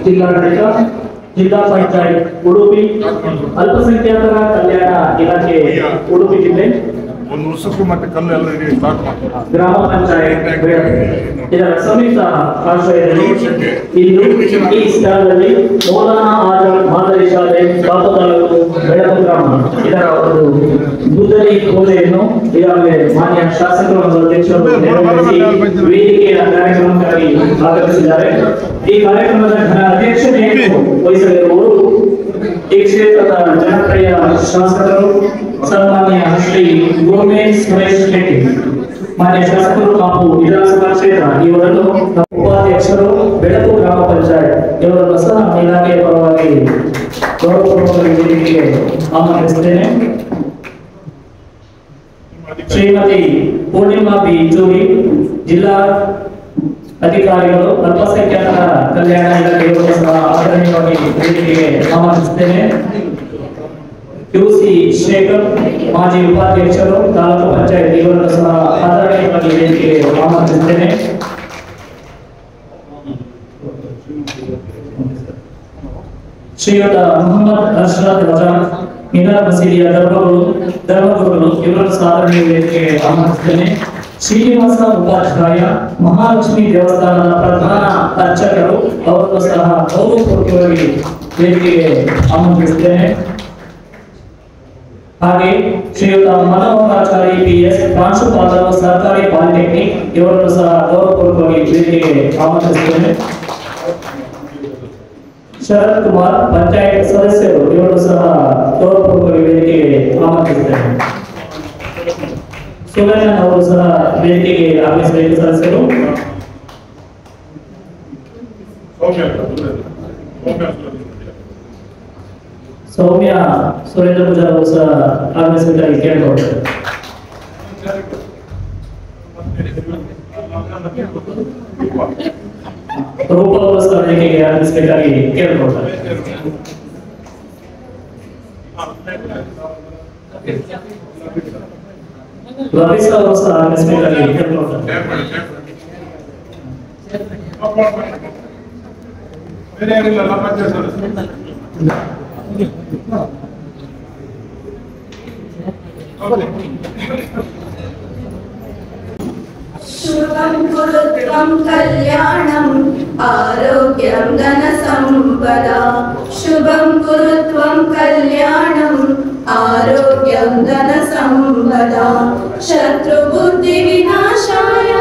ಜಿಲ್ಲಾಡಳಿತ, ಜಿಲ್ಲಾ ಪಂಚಾಯತ್ ಉಡುಪಿ, ಅಲ್ಪಸಂಖ್ಯಾತರ ಕಲ್ಯಾಣ ಇಲಾಖೆ ಉಡುಪಿ ಜಿಲ್ಲೆ, ಒಂದು ವರ್ಷಕ್ಕೂ ಮತ್ತೆ ಕಲ್ಲು ಎಲ್ಲ ಸ್ಟಾರ್ಟ್ ಮಾಡ್ತಾರೆ. ಗ್ರಾಮ ಪಂಚಾಯತ್ ಇದರ ಸಂಯುಕ್ತ ಆಶ್ರಯದಲ್ಲಿ ಇಂದು ಈ ಸ್ಥಳದಲ್ಲಿ ಮೌಲಾನಾ ಆಜಾದ್ ಮಾದರಿ ಶಾಲೆ ಬಾಪತಾಲೂಕು ಬೆಳಕು ಗ್ರಾಮ ಇದರ ಒಂದು ಗುದ್ದಲಿ ಪೂಜೆಯನ್ನು ಈಗಾಗಲೇ ಮಾನ್ಯ ಶಾಸಕರು ಮತ್ತು ಅಧ್ಯಕ್ಷರು ನೆರವೇರಿಸಿ ವೇದಿಕೆಯ ಕಾರ್ಯಕ್ರಮಕ್ಕಾಗಿ ಆಗಮಿಸಿದ್ದಾರೆ. ಈ ಕಾರ್ಯಕ್ರಮದ ಅಧ್ಯಕ್ಷತೆಯನ್ನು ವಹಿಸಲಿರುವವರು ಈ ಕ್ಷೇತ್ರದ ಜನಪ್ರಿಯ ಶಾಸಕರು ಸನ್ಮಾನ್ಯ ಶ್ರೀ ಗೋಮೆ ಸುರೇಶ್ ಶೆಟ್ಟಿ, ಮಾನ್ಯ ಶಾಸಕರು ಹಾಗೂ ವಿಧಾನಸಭಾ ಕ್ಷೇತ್ರ ಇವರನ್ನು ಉಪಾಧ್ಯಕ್ಷರು ಬೆಳಕು ಗ್ರಾಮ ಪಂಚಾಯತ್ ಇವರನ್ನು ಸಹ ಇಲಾಖೆಯ ಪರವಾಗಿ ಗೌರವಪೂರ್ವಕ ವೇದಿಕೆಗೆ ಆಹ್ವಾನಿಸುತ್ತೇನೆ. ಶ್ರೀಮತಿ ಪೂರ್ಣಿಮಾ ಬಿ ಚೂರಿ, ಜಿಲ್ಲಾ ಅಧಿಕಾರಿಗಳು, ಅಲ್ಪಸಂಖ್ಯಾತರ ಕಲ್ಯಾಣ ಇಲಾಖೆಯನ್ನು ಸಹ ಆದರಣೀಯವಾಗಿ ವೇದಿಕೆಗೆ ಆಹ್ವಾನಿಸುತ್ತೇನೆ. ಯುಸಿ ಶೇಖರ್, ಮಾಜಿ ಉಪಾಧ್ಯಕ್ಷರು, ತಾಲೂಕು ಪಂಚಾಯತ್ ಇವರನ್ನು ಸಹ ಆದರಣೀಯವಾಗಿ ವೇದಿಕೆಗೆ ಆಹ್ವಾನಿಸುತ್ತೇನೆ. ಶ್ರೀಯುತ ಮೊಹಮ್ಮದ್ ಅರ್ಷದ್ ರಜಾ, ಮಿನಾರ್ ಮಸೀದಿಯ ಧರ್ಮಗುರುಗಳು ಇವರನ್ನು ಸಹ ಆದರಣೀಯ ವೇದಿಕೆಗೆ ಆಹ್ವಾನಿಸುತ್ತೇನೆ. ಶ್ರೀನಿವಾಸ ಉಪಾಧ್ಯಾಯ, ಮಹಾಲಕ್ಷ್ಮಿ ದೇವಸ್ಥಾನದ ಪ್ರಧಾನ ಅರ್ಚಕರು, ಅವರನ್ನು ಸಹ ಗೌರವಪೂರ್ವಕವಾಗಿ ವೇದಿಕೆಗೆ ಆಹ್ವಾನಿಸುತ್ತೇನೆ. ಹಾಗೆ ಶ್ರೀಯುತ ಮನೋಹರಾಚಾರಿ PS, ಪ್ರಾಂಶುಪಾಲರು, ಸರ್ಕಾರಿ ಪಾಲಿಟೆಕ್ನಿಕ್ ಇವರನ್ನು ಸಹ ಗೌರವಪೂರ್ವಕವಾಗಿ ವೇದಿಕೆಗೆ ಆಹ್ವಾನಿಸುತ್ತೇನೆ. ಶರತ್ ಕುಮಾರ್, ಪಂಚಾಯತ್ ಸದಸ್ಯರು ಇವರನ್ನು ಸಹ ಗೌರವಪೂರ್ವಕವಾಗಿ ವೇದಿಕೆಗೆ ಆಹ್ವಾನಿಸುತ್ತೇನೆ. ಸುರೇಶ್ ಅವರು ಸಹ ವೇದಿಕೆಗೆ ಆಗಮಿಸಬೇಕು. ಸದಸ್ಯರು ಸೌಮ್ಯ ಸುರೇಂದ್ರ ಪೂಜಾರ್ ಅವರು ಸಹ ಆಗಮಿಸಬೇಕಾಗಿ ಕೇಳಿಕೊಳ್ತಾರೆ. ರೂಪ ಅವರು ಸಹ ವೇದಿಕೆಗೆ ಆಗಮಿಸಬೇಕಾಗಿ ಕೇಳಿಕೊಳ್ತಾರೆ. ರಮೇಶ್ ಅವರು ಸಹ ಆಗಮಿಸಬೇಕಾಗಿ ಕೇಳಿಕೊಳ್ತಾರೆ. शुभं कुरुत्वं कल्याणं आरोग्यं धनसम्पदा। शुभं कुरुत्वं कल्याणं आरोग्यं धनसम्पदा। शत्रुबुद्धिविनाशाय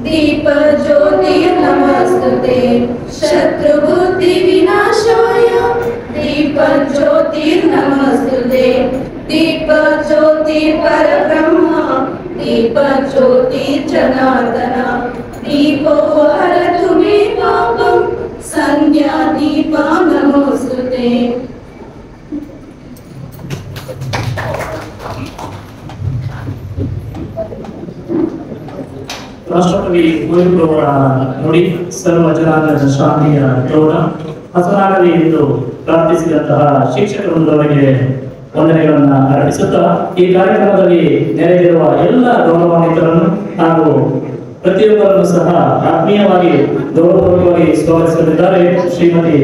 दीपज्योतिर्नमस्तुते। शत्रुबुद्धिविनाशाय दीपज्योतिर्नमस्तुते। दीपज्योतिर्परब्रह्म दीपज्योतिर्जनार्दन। दीपो हरतु मे पापं संध्या दीपा नमोस्तुते। ರಾಷ್ಟ್ರಕವಿ ಕುವೆಂಪು ಅವರ ನುಡಿ ಸರ್ವ ಜನಾಂಗದ ಶಾಂತಿಯ ತೋಟ ಹಸನಾಗಲಿ ಎಂದು ಪ್ರಾರ್ಥಿಸಿದಂತಹ ಶಿಕ್ಷಕ ವೃಂದವರಿಗೆ ವಂದನೆಗಳನ್ನು ಅರ್ಪಿಸುತ್ತಾ ಈ ಕಾರ್ಯಕ್ರಮದಲ್ಲಿ ನೆರೆದಿರುವ ಎಲ್ಲ ಗೌರವಾನ್ವಿತರನ್ನು ಹಾಗೂ ಪ್ರತಿಯೊಬ್ಬರನ್ನು ಸಹ ಆತ್ಮೀಯವಾಗಿ ಗೌರವಪೂರ್ವಕವಾಗಿ ಸ್ವಾಗತಿಸಲಿದ್ದಾರೆ ಶ್ರೀಮತಿ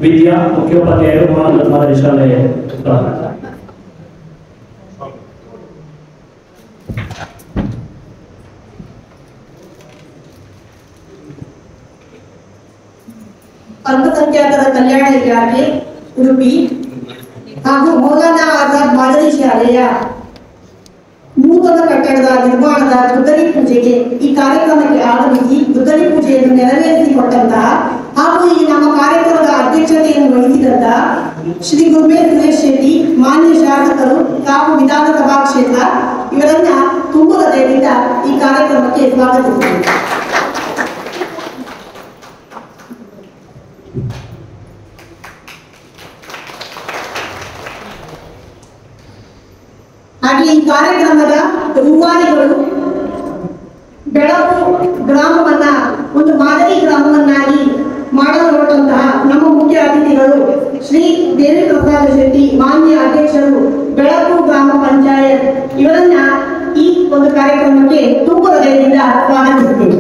ವಿದ್ಯಾ, ಮುಖ್ಯೋಪಾಧ್ಯಾಯರು, ಮೌಲಾನಾ ಮಾದರಿ ಶಾಲೆ. ಅಲ್ಪಸಂಖ್ಯಾತರ ಕಲ್ಯಾಣ ಇಲಾಖೆ ಉಡುಪಿ ಹಾಗೂ ಮೌಲಾನಾ ಆಜಾದ್ ಮಾದರಿ ಶಾಲೆಯ ನೂತನ ಕಟ್ಟಡದ ನಿರ್ಮಾಣದ ಗುದ್ದಲಿ ಪೂಜೆಗೆ ಈ ಕಾರ್ಯಕ್ರಮಕ್ಕೆ ಆಗಮಿಸಿ ಗುದ್ದಲಿ ಪೂಜೆಯನ್ನು ನೆರವೇರಿಸಿಕೊಟ್ಟಂತಹ ಹಾಗೂ ಈ ನಮ್ಮ ಕಾರ್ಯಕ್ರಮದ ಅಧ್ಯಕ್ಷತೆಯನ್ನು ವಹಿಸಿದಂತಹ ಶ್ರೀ ಗೋಮೆ ಸುರೇಶ್ ಶೆಟ್ಟಿ, ಮಾನ್ಯ ಶಾಸಕರು ಹಾಗೂ ವಿಧಾನಸಭಾ ಕ್ಷೇತ್ರ ಇವರನ್ನ ತುಂಬ ಹೃದಯದಿಂದ ಈ ಕಾರ್ಯಕ್ರಮಕ್ಕೆ ಸ್ವಾಗತಿಸುತ್ತೇನೆ. ಹಾಗೆ ಈ ಕಾರ್ಯಕ್ರಮದ ರೂವಾರಿಗಳು ಬೆಳಕು ಗ್ರಾಮವನ್ನ ಒಂದು ಮಾದರಿ ಗ್ರಾಮವನ್ನಾಗಿ ಮಾಡಲು ಹೊರಟಂತಹ ನಮ್ಮ ಮುಖ್ಯ ಅತಿಥಿಗಳು ಶ್ರೀ ದೇವಿ ಪ್ರಸಾದ್ ಶೆಟ್ಟಿ, ಮಾನ್ಯ ಅಧ್ಯಕ್ಷರು ಬೆಳಕು ಗ್ರಾಮ ಪಂಚಾಯತ್ ಇವರನ್ನ ಈ ಒಂದು ಕಾರ್ಯಕ್ರಮಕ್ಕೆ ತುಂಬ ಹೃದಯದಿಂದ ಸ್ವಾಗತಿಸುತ್ತೇವೆ.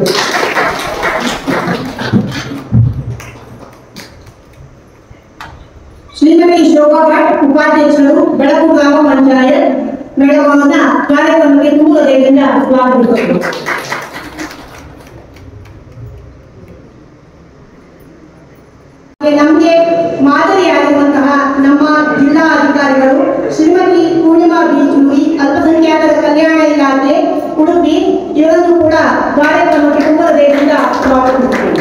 ಶ್ರೀಮತಿ ಶೋಭಾ ಭಟ್ ಉಪಾಧ್ಯಕ್ಷರು ಬೆಳಕು ಗ್ರಾಮ ಪಂಚಾಯತ್ ಮೇಡಮನ್ನ ಕಾರ್ಯಕ್ರಮಕ್ಕೆ ತುಂಬ ಹೃದಯದಿಂದ ಸ್ವಾಗತಿಸುತ್ತೇವೆ. ನಮಗೆ ಮಾದರಿಯಾಗಿರುವಂತಹ ನಮ್ಮ ಜಿಲ್ಲಾ ಅಧಿಕಾರಿಗಳು ಶ್ರೀಮತಿ ಪೂರ್ಣಿಮಾ ಬೀಚೂರಿ ಅಲ್ಪಸಂಖ್ಯಾತರ ಕಲ್ಯಾಣ ಇಲಾಖೆ ಉಡುಪಿ ಇವರನ್ನು ಕೂಡ ಕಾರ್ಯಕ್ರಮಕ್ಕೆ ತುಂಬ ಹೃದಯದಿಂದ ಸ್ವಾಗತಿಸುತ್ತೇವೆ.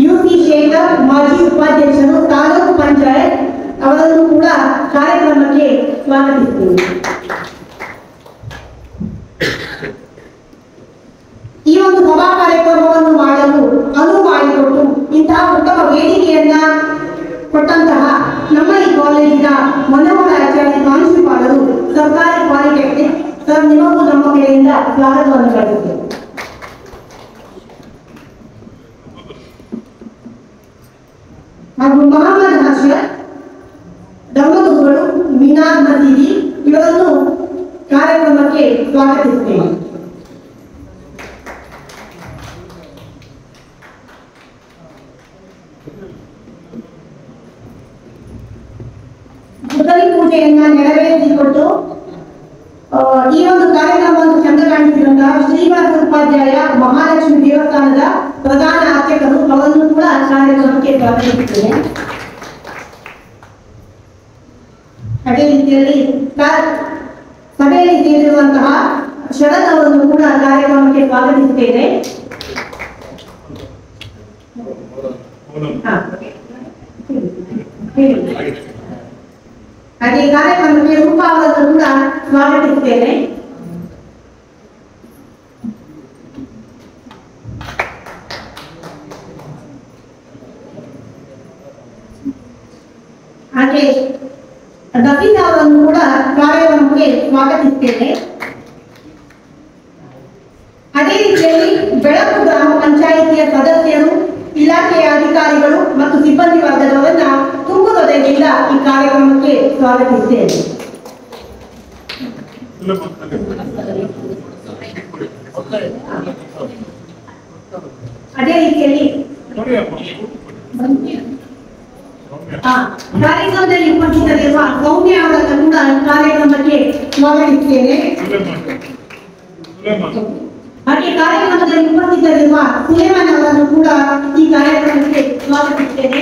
ಯುಸಿ ಶೇಖರ್ ಮಾಜಿ ಉಪಾಧ್ಯಕ್ಷರು ತಾಲೂಕು ಪಂಚಾಯತ್ ಅವರನ್ನು ಕೂಡ ಕಾರ್ಯಕ್ರಮಕ್ಕೆ ಸ್ವಾಗತಿಸುತ್ತೇವೆ. ಈ ಒಂದು ಸಭಾ ಕಾರ್ಯಕ್ರಮವನ್ನು ಮಾಡಲು ಅನುವು ಮಾಡಿಕೊಟ್ಟು ಇಂತಹ ಉತ್ತಮ ವೇದಿಕೆಯನ್ನ ಕೊಟ್ಟಂತಹ ನಮ್ಮ ಈ ಕಾಲೇಜಿನ ಮನೋಹರ ಆಚಾರ್ಯ ಪ್ರಾಂಶುಪಾಲರು ಸರ್ಕಾರಿ ಪಾಲಿಟೆಕ್ನಿಕ್ ಸರ್, ನಿಮಗೂ ನಮ್ಮ ಕಡೆಯಿಂದ ಸ್ವಾಗತವನ್ನು ಪಡೆಯುತ್ತೇವೆ. ಹಾಗೂ ಮಹಮ್ಮದ್ ಹರ್ಷದ್ ದಂಪತಿಗಳು ಮಿನಾರ್ ಮಸೀದಿ ಇವರನ್ನು ಕಾರ್ಯಕ್ರಮಕ್ಕೆ ಸ್ವಾಗತಿಸುತ್ತೇವೆ. ಗುದ್ದಲಿ ಪೂಜೆಯನ್ನ ನೆರವೇರಿಸಿಕೊಟ್ಟು ಈ ಒಂದು ಕಾರ್ಯಕ್ರಮವನ್ನು ಚಂದ ಕಾಣಿಸಿದಂತಹ ಶ್ರೀನಿವಾಸ ಉಪಾಧ್ಯಾಯ ಮಹಾಲಕ್ಷ್ಮಿ ದೇವಸ್ಥಾನದ ಪ್ರಧಾನ ಅರ್ಚಕರು ಅವರನ್ನು ಕೂಡ ಕಾರ್ಯಕ್ರಮಕ್ಕೆ ಸ್ವಾಗತಿಸುತ್ತೇನೆ. ಅದೇ ರೀತಿಯಲ್ಲಿ ಸಭೆಯಲ್ಲಿ ಸೇರಿರುವಂತಹ ಶರತ್ ಅವರನ್ನು ಕೂಡ ಕಾರ್ಯಕ್ರಮಕ್ಕೆ ಸ್ವಾಗತಿಸುತ್ತೇನೆ. ಹಾಗೆ ಕಾರ್ಯಕ್ರಮಕ್ಕೆ ರೂಪಾ ಅವರನ್ನು ಕೂಡ ಸ್ವಾಗತಿಸುತ್ತೇನೆ. ಹಾಗೆ ದಫೀನ್ ಅವರನ್ನು ಕೂಡ ಕಾರ್ಯಕ್ರಮಕ್ಕೆ ಸ್ವಾಗತಿಸುತ್ತೇನೆ. ಅದೇ ರೀತಿಯಲ್ಲಿ ಬೆಳಕು ಗ್ರಾಮ ಪಂಚಾಯಿತಿಯ ಸದಸ್ಯರು, ಇಲಾಖೆಯ ಅಧಿಕಾರಿಗಳು ಮತ್ತು ಸಿಬ್ಬಂದಿ ವರ್ಗದವರನ್ನ ತುಂಬ ಹೃದಯದಿಂದ ಈ ಕಾರ್ಯಕ್ರಮಕ್ಕೆ ಸ್ವಾಗತಿಸುತ್ತೇನೆ. ಅದೇ ರೀತಿಯಲ್ಲಿ ಕಾರ್ಯಕ್ರಮದಲ್ಲಿ ಉಪಸ್ಥಿತರಿರುವ ಸೌಮ್ಯ ಅವರನ್ನು ಕೂಡ ಕಾರ್ಯಕ್ರಮಕ್ಕೆ ಸ್ವಾಗತಿಸುತ್ತೇನೆ. ಹಾಗೆ ಕಾರ್ಯಕ್ರಮದಲ್ಲಿ ಉಪಸ್ಥಿತರಿರುವ ಸುಲೇಮನ್ ಅವರನ್ನು ಕೂಡ ಈ ಕಾರ್ಯಕ್ರಮಕ್ಕೆ ಸ್ವಾಗತಿಸುತ್ತೇನೆ.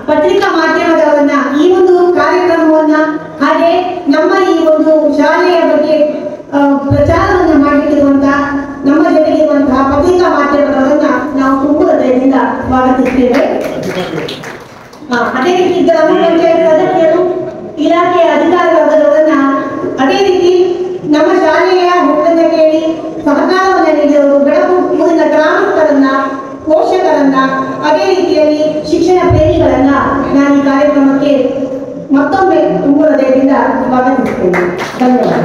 ಪತ್ರಿಕಾ ಮಾಧ್ಯಮದವರನ್ನ ಈ ಒಂದು ಕಾರ್ಯಕ್ರಮವನ್ನ ಹಾಗೆ ನಮ್ಮ ಈ ಒಂದು ಶಾಲೆಯ ಬಗ್ಗೆ ಪ್ರಚಾರವನ್ನು ಮಾಡಲಿಕ್ಕಿರುವಂತಹ ನಮ್ಮ ಜೊತೆಗಿರುವಂತಹ ಪತ್ರಿಕಾ ಮಾಧ್ಯಮದವರನ್ನ ನಾವು ತುಂಬ ಹೃದಯದಿಂದ ಸ್ವಾಗತಿಸುತ್ತೇವೆ. ಅದೇ ರೀತಿ ಗ್ರಾಮ ಪಂಚಾಯತ್ ಸದಸ್ಯರು, ಇಲಾಖೆಯ ಅಧಿಕಾರಿ ವರ್ಗದವರನ್ನ, ಅದೇ ರೀತಿ ನಮ್ಮ ಶಾಲೆಯ ಹುಟ್ಟನ್ನು ಕೇಳಿ ಸಹಕಾರವನ್ನು ನೀಡಿದವರು ಬೆಳಕು ಊರಿನ ಗ್ರಾಮಸ್ಥರನ್ನ, ಪೋಷಕರನ್ನ, ಅದೇ ರೀತಿಯಲ್ಲಿ ಶಿಕ್ಷಣ ಪ್ರೇಮಿಗಳನ್ನ ನಾನು ಈ ಕಾರ್ಯಕ್ರಮಕ್ಕೆ ಮತ್ತೊಮ್ಮೆ ತುಂಬ ಹೃದಯದಿಂದ ಸ್ವಾಗತಿಸುತ್ತೇನೆ. ಧನ್ಯವಾದ.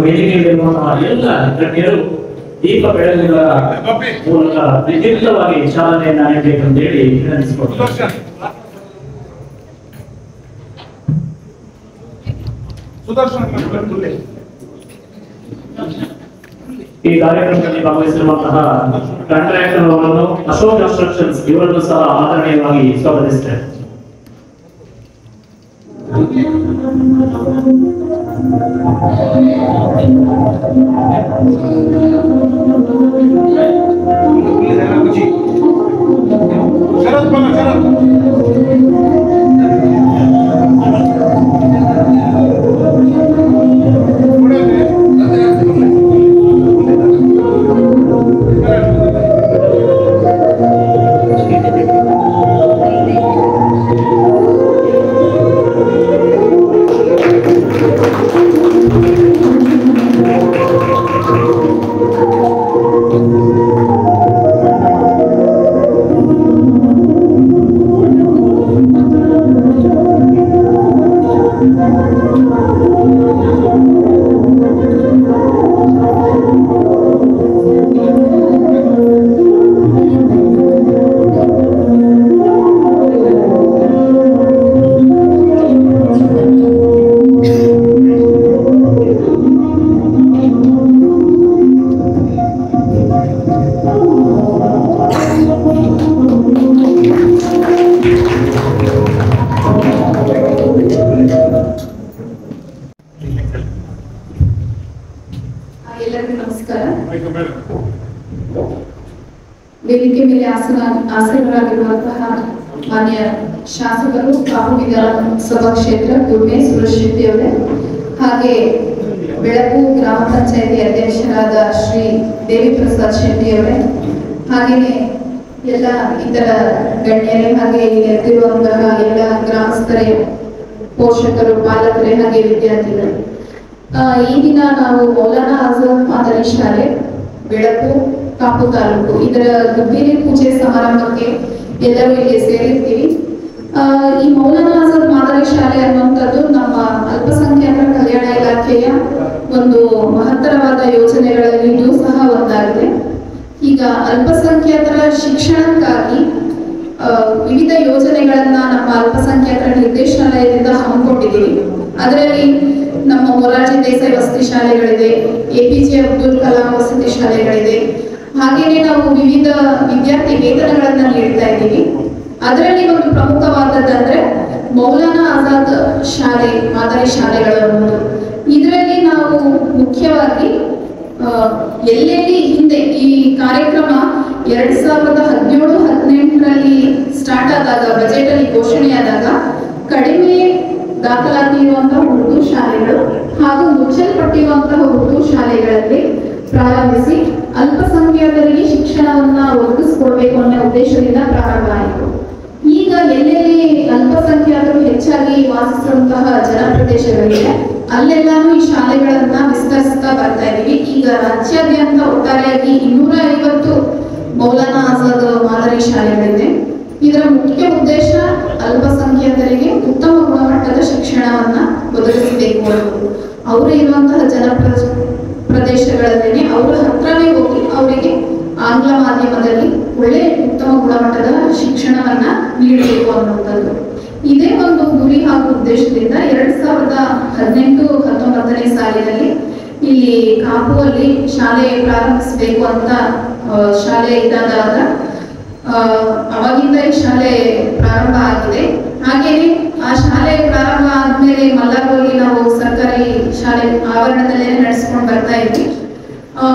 ವೇದಿಕೆಯಲ್ಲಿರುವಂತಹ ಎಲ್ಲ ಗಣ್ಯರು ದೀಪ ಬೆಳಗುಗಳ ಮೂಲಕ ವಿದ್ಯುಕ್ತವಾಗಿ ಚಾಲನೆಯನ್ನ ನೀಡಬೇಕೆಂದು ಹೇಳಿ ವಿನಂತಿಸಿಕೊಳ್ತಾರೆ. ಈ ಕಾರ್ಯಕ್ರಮದಲ್ಲಿ ಭಾಗವಹಿಸಿರುವಂತಹ ಕಾಂಟ್ರಾಕ್ಟರ್ ಅವರನ್ನು, ಅಶೋಕ್ ಕನ್ಸ್ಟ್ರಕ್ಷನ್ಸ್ ಇವರನ್ನು ಸಹ ಆದರಣೀಯವಾಗಿ ಸ್ವಾಗತಿಸುತ್ತೇವೆ. ಆಸೀನರಾಗಿರುವಂತಹ ಮಾನ್ಯ ಶಾಸಕರು ಕಾಪು ವಿಧಾನಸಭಾ ಕ್ಷೇತ್ರ ದುರ್ಮೆ ಸುರೇಶ್ ಶೆಟ್ಟಿ ಅವರೇ, ಹಾಗೆ ಬೆಳಕು ಗ್ರಾಮ ಪಂಚಾಯತಿ ಅಧ್ಯಕ್ಷರಾದ ಶ್ರೀ ದೇವಿ ಪ್ರಸಾದ್ ಶೆಟ್ಟಿ ಅವರೇ, ಹಾಗೆಯೇ ಎಲ್ಲ ಇತರ ಗಣ್ಯರೇ, ಹಾಗೆ ಎದ್ದಿರುವಂತಹ ಎಲ್ಲ ಗ್ರಾಮಸ್ಥರೇ, ಪೋಷಕರು, ಪಾಲಕರೇ, ಹಾಗೆ ವಿದ್ಯಾರ್ಥಿಗಳು. ಈ ದಿನ ನಾವು ಮೌಲಾನಾ ಆಜಾದ್ ಮಾದರಿ ಶಾಲೆ ಬೆಳಕು ಕಾಪು ತಾಲೂಕು ಇದರ ಗುಬ್ಬಿರಿ ಪೂಜೆ ಸಮಾರಂಭಕ್ಕೆ ಎಲ್ಲರೂ ಇಲ್ಲಿ ಸೇರಿರ್ತೀವಿ. ಈ ಮೌಲಾನಾ ಆಜಾದ್ ಮಾದರಿ ಶಾಲೆ ಅನ್ನುವಂಥದ್ದು ನಮ್ಮ ಅಲ್ಪಸಂಖ್ಯಾತರ ಕಲ್ಯಾಣ ಇಲಾಖೆಯ ಒಂದು ಮಹತ್ತರವಾದ ಯೋಜನೆಗಳಲ್ಲಿ ಇದು ಸಹ ಒಂದಾಗಿದೆ. ಈಗ ಅಲ್ಪಸಂಖ್ಯಾತರ ಶಿಕ್ಷಣಕ್ಕಾಗಿ ವಿವಿಧ ಯೋಜನೆಗಳನ್ನ ನಮ್ಮ ಅಲ್ಪಸಂಖ್ಯಾತರ ನಿರ್ದೇಶನಾಲಯದಿಂದ ಹಮ್ಮಿಕೊಂಡಿದ್ದೀವಿ. ಅದರಲ್ಲಿ ನಮ್ಮ ಮೊರಾರ್ಜಿ ದೇಸಾಯಿ ವಸತಿ ಶಾಲೆಗಳಿದೆ, APJ ಅಬ್ದುಲ್ ಕಲಾಂ ವಸತಿ ಶಾಲೆಗಳಿದೆ, ಹಾಗೇನೆ ನಾವು ವಿವಿಧ ವಿದ್ಯಾರ್ಥಿ ವೇತನಗಳನ್ನ ನೀಡ್ತಾ ಇದ್ದೀವಿ. ಅದರಲ್ಲಿ ಒಂದು ಪ್ರಮುಖವಾದದ್ದಂದ್ರೆ ಮೌಲಾನಾ ಆಜಾದ್ ಶಾಲೆ ಮಾದರಿ ಶಾಲೆಗಳು ಅನ್ನೋದು. ಇದರಲ್ಲಿ ನಾವು ಮುಖ್ಯವಾಗಿ ಎಲ್ಲೆಲ್ಲಿ ಹಿಂದೆ ಈ ಕಾರ್ಯಕ್ರಮ 2017-18ರಲ್ಲಿ ಸ್ಟಾರ್ಟ್ ಆದಾಗ, ಬಜೆಟ್ ಅಲ್ಲಿ ಘೋಷಣೆಯಾದಾಗ ಕಡಿಮೆ ದಾಖಲಾತಿ ಇರುವಂತಹ ಉರ್ದು ಶಾಲೆಗಳು ಹಾಗೂ ಮುಚ್ಚಲ್ಪಟ್ಟಿರುವಂತಹ ಉರ್ದು ಶಾಲೆಗಳಲ್ಲಿ ಪ್ರಾರಂಭಿಸಿ ಅಲ್ಪಸಂಖ್ಯಾತರಿಗೆ ಶಿಕ್ಷಣವನ್ನ ಒದಗಿಸಿಕೊಡ್ಬೇಕು ಅನ್ನೋ ಉದ್ದೇಶದಿಂದ ಪ್ರಾರಂಭ ಆಯಿತು. ಈಗ ಎಲ್ಲೆಲ್ಲಿ ಅಲ್ಪಸಂಖ್ಯಾತರು ಹೆಚ್ಚಾಗಿ ವಾಸಿಸುವಂತಹ ಜನಪ್ರದೇಶಗಳಿವೆ, ಅಲ್ಲೆಲ್ಲಾನು ಈ ಶಾಲೆಗಳನ್ನ ವಿಸ್ತರಿಸ್ತಾ ಬರ್ತಾ ಇದೀವಿ. ಈಗ ರಾಜ್ಯಾದ್ಯಂತ ಒಟ್ಟಾರೆಯಾಗಿ 250 ಮೌಲಾನಾ ಆಜಾದ್ ಮಾದರಿ ಶಾಲೆಗಳಿದೆ. ಇದರ ಮುಖ್ಯ ಉದ್ದೇಶ ಅಲ್ಪಸಂಖ್ಯಾತರಿಗೆ ಉತ್ತಮ ಗುಣಮಟ್ಟದ ಶಿಕ್ಷಣವನ್ನ ಒದಗಿಸಬೇಕು ಅನ್ನೋದು. ಅವರು ಇರುವಂತಹ ಪ್ರದೇಶಗಳಲ್ಲೇನೆ ಅವರ ಹತ್ರವೇ ಹೋಗಿ ಅವರಿಗೆ ಆಂಗ್ಲ ಮಾಧ್ಯಮದಲ್ಲಿ ಒಳ್ಳೆ ಉತ್ತಮ ಗುಣಮಟ್ಟದ ಶಿಕ್ಷಣವನ್ನ ನೀಡಬೇಕು ಅನ್ನುವಂಥದ್ದು. ಇದೇ ಒಂದು ಗುರಿ ಹಾಗೂ ಉದ್ದೇಶದಿಂದ 2018-19ನೇ ಸಾಲಿನಲ್ಲಿ ಇಲ್ಲಿ ಕಾಪುವಲ್ಲಿ ಶಾಲೆ ಪ್ರಾರಂಭಿಸಬೇಕು ಅಂತ ಶಾಲೆ ಇದ್ದಾದಾಗ ಅವಾಗಿಂದ ಈ ಶಾಲೆ ಪ್ರಾರಂಭ ಆಗಿದೆ. ಹಾಗೇನೆ ಆ ಶಾಲೆ ಪ್ರಾರಂಭ ಆದ್ಮೇಲೆ ಮಲ್ಲಾರ್ನಲ್ಲಿ ನಾವು ಸರ್ಕಾರಿ ಶಾಲೆ ಆವರಣದಲ್ಲೇ ನಡೆಸ್ಕೊಂಡು ಬರ್ತಾ ಇದ್ವಿ.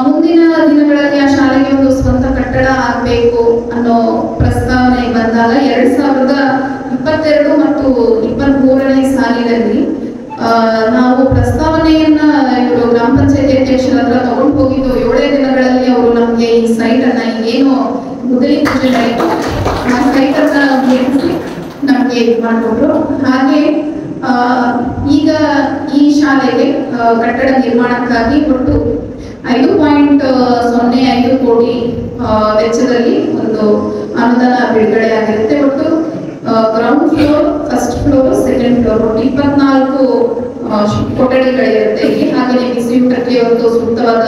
ಮುಂದಿನ ದಿನಗಳಲ್ಲಿ ಆ ಶಾಲೆಗೆ ಒಂದು ಸ್ವಂತ ಕಟ್ಟಡ ಆಗಬೇಕು ಅನ್ನೋ ಪ್ರಸ್ತಾವನೆ ಬಂದಾಗ 2022 ಮತ್ತು 23ನೇ ಸಾಲಿನಲ್ಲಿ ನಾವು ಪ್ರಸ್ತಾವನೆಯನ್ನ ಇವರು ಗ್ರಾಮ ಪಂಚಾಯತಿ ಅಧ್ಯಕ್ಷರ ಹತ್ರ ತಗೊಂಡು ಹೋಗಿದ್ದು 7 ದಿನಗಳಲ್ಲಿ ಅವರು ನಮ್ಗೆ ಈ ಸೈಟ್ ಅನ್ನ ಏನು ಮುದಲಿ ಪೂಜೆ ಆಯಿತು ಆ ಸೈಟ್ ಅನ್ನ ಗೆಲ್ಲಿಸಿ ನಮ್ಗೆ ಇದು ಮಾಡಿಕೊಟ್ರು. ಹಾಗೆ ಈಗ ಈ ಶಾಲೆಗೆ ಕಟ್ಟಡ ನಿರ್ಮಾಣಕ್ಕಾಗಿ ಒಟ್ಟು 5.05 ಕೋಟಿ ವೆಚ್ಚದಲ್ಲಿ ಒಂದು ಅನುದಾನ ಬಿಡುಗಡೆ ಆಗಿರುತ್ತೆ. ಒಟ್ಟು ground floor, first floor, second floor ಒಟ್ಟು 24 ಕೊಠಡಿಗಳಿರುತ್ತೆ ಇಲ್ಲಿ. ಹಾಗೆ ಬಿಸಿಯೂಟಕ್ಕೆ ಒಂದು ಸೂಕ್ತವಾದ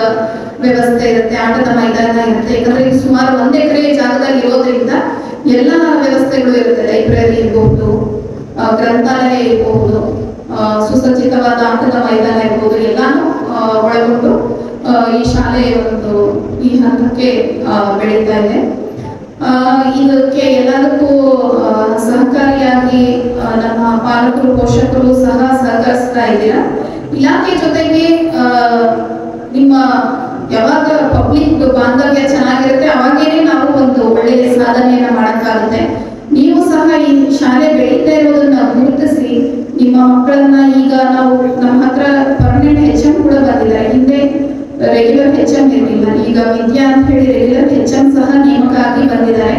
ವ್ಯವಸ್ಥೆ ಇರುತ್ತೆ, ಆಟದ ಮೈದಾನ ಇರುತ್ತೆ. ಯಾಕಂದ್ರೆ ಇದು ಸುಮಾರು 1 ಎಕರೆ ಜಾಗದಲ್ಲಿ ಇರೋದ್ರಿಂದ ಎಲ್ಲ ವ್ಯವಸ್ಥೆಗಳು ಇರುತ್ತೆ. ಲೈಬ್ರರಿ ಇರಬಹುದು, ಗ್ರಂಥಾಲಯ ಇರಬಹುದು, ಸುಸಜ್ಜಿತವಾದ ಆಟದ ಮೈದಾನ ಇರಬಹುದು, ಎಲ್ಲಾನು ಒಳಗೊಂಡು ಈ ಶಾಲೆ ಒಂದು ಈ ಹಂತಕ್ಕೆ ಬೆಳೀತಾ ಇದೆ. ಇದಕ್ಕೆ ಎಲ್ಲದಕ್ಕೂ ಸಹಕಾರಿಯಾಗಿ ನಮ್ಮ ಪಾಲಕರು, ಪೋಷಕರು ಸಹ ಸಹಕರಿಸ್ತಾ ಇದ್ದೀರಾ. ಇಲಾಖೆ ಜೊತೆಗೆ ನಿಮ್ಮ ಯಾವಾಗ ಪಬ್ಲಿಕ್ ಬಾಂಧವ್ಯ ಚೆನ್ನಾಗಿರುತ್ತೆ ಅವಾಗೇನೆ ನಾವು ಒಂದು ಒಳ್ಳೆಯ ಸಾಧನೆಯನ್ನ ಮಾಡಕ್ಕಾಗುತ್ತೆ. ನೀವು ಸಹ ಈ ಶಾಲೆ ಬೆಳೀತಾ ಇರೋದನ್ನ ಗುರುತಿಸಿ ನಿಮ್ಮ ಮಕ್ಕಳನ್ನ, ಈಗ ನಾವು ನಮ್ಮ ಹತ್ರ ಪರ್ಮನೆಂಟ್ HM ಕೂಡ ಬಂದಿದ್ದಾರೆ. ಹಿಂದೆ ರೆಗ್ಯುಲರ್ HM ಇರಲಿಲ್ಲ, ಈಗ ವಿದ್ಯಾ ಅಂತ ಹೇಳಿ ರೆಗ್ಯುಲರ್ HM ಸಹ ನೇಮಕ ಆಗಿ ಬಂದಿದ್ದಾರೆ.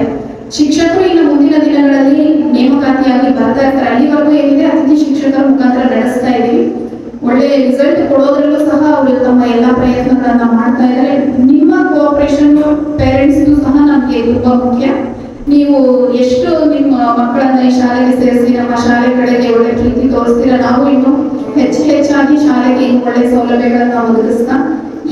ಶಿಕ್ಷಕರು ಇನ್ನು ಮುಂದಿನ ದಿನಗಳಲ್ಲಿ ನೇಮಕಾತಿಯಾಗಿ ಬರ್ತಾ ಇರ್ತಾರೆ. ಅಲ್ಲಿವರೆಗೂ ಏನಿದೆ ಅತಿಥಿ ಶಿಕ್ಷಕರ ಮುಖಾಂತರ ನಡೆಸ್ತಾ ಇದೀವಿ. ಒಳ್ಳೆ ರಿಸಲ್ಟ್ ಕೊಡೋದ್ರಲ್ಲೂ ಸಹ ಅವರು ತಮ್ಮ ಎಲ್ಲ ಪ್ರಯತ್ನಗಳನ್ನ ಮಾಡ್ತಾ ಇದ್ದಾರೆ. ನಿಮ್ಮ ಕೋಆಪರೇಷನ್ ಪೇರೆಂಟ್ಸ್ ಸಹ ನಮ್ಗೆ ತುಂಬಾ ಮುಖ್ಯ. ನೀವು ಎಷ್ಟು ನಿಮ್ಮ ಮಕ್ಕಳನ್ನ ಈ ಶಾಲೆಗೆ ಸೇರಿಸಿ ನಮ್ಮ ಶಾಲೆ ಕಡೆಗೆ ಒಳ್ಳೆ ಪ್ರೀತಿ ತೋರಿಸ್ತೀರಾ, ನಾವು ಇನ್ನು ಹೆಚ್ಚಾಗಿ ಶಾಲೆಗೆ ಒಳ್ಳೆ ಸೌಲಭ್ಯಗಳನ್ನ ಒದಗಿಸ್ತಾ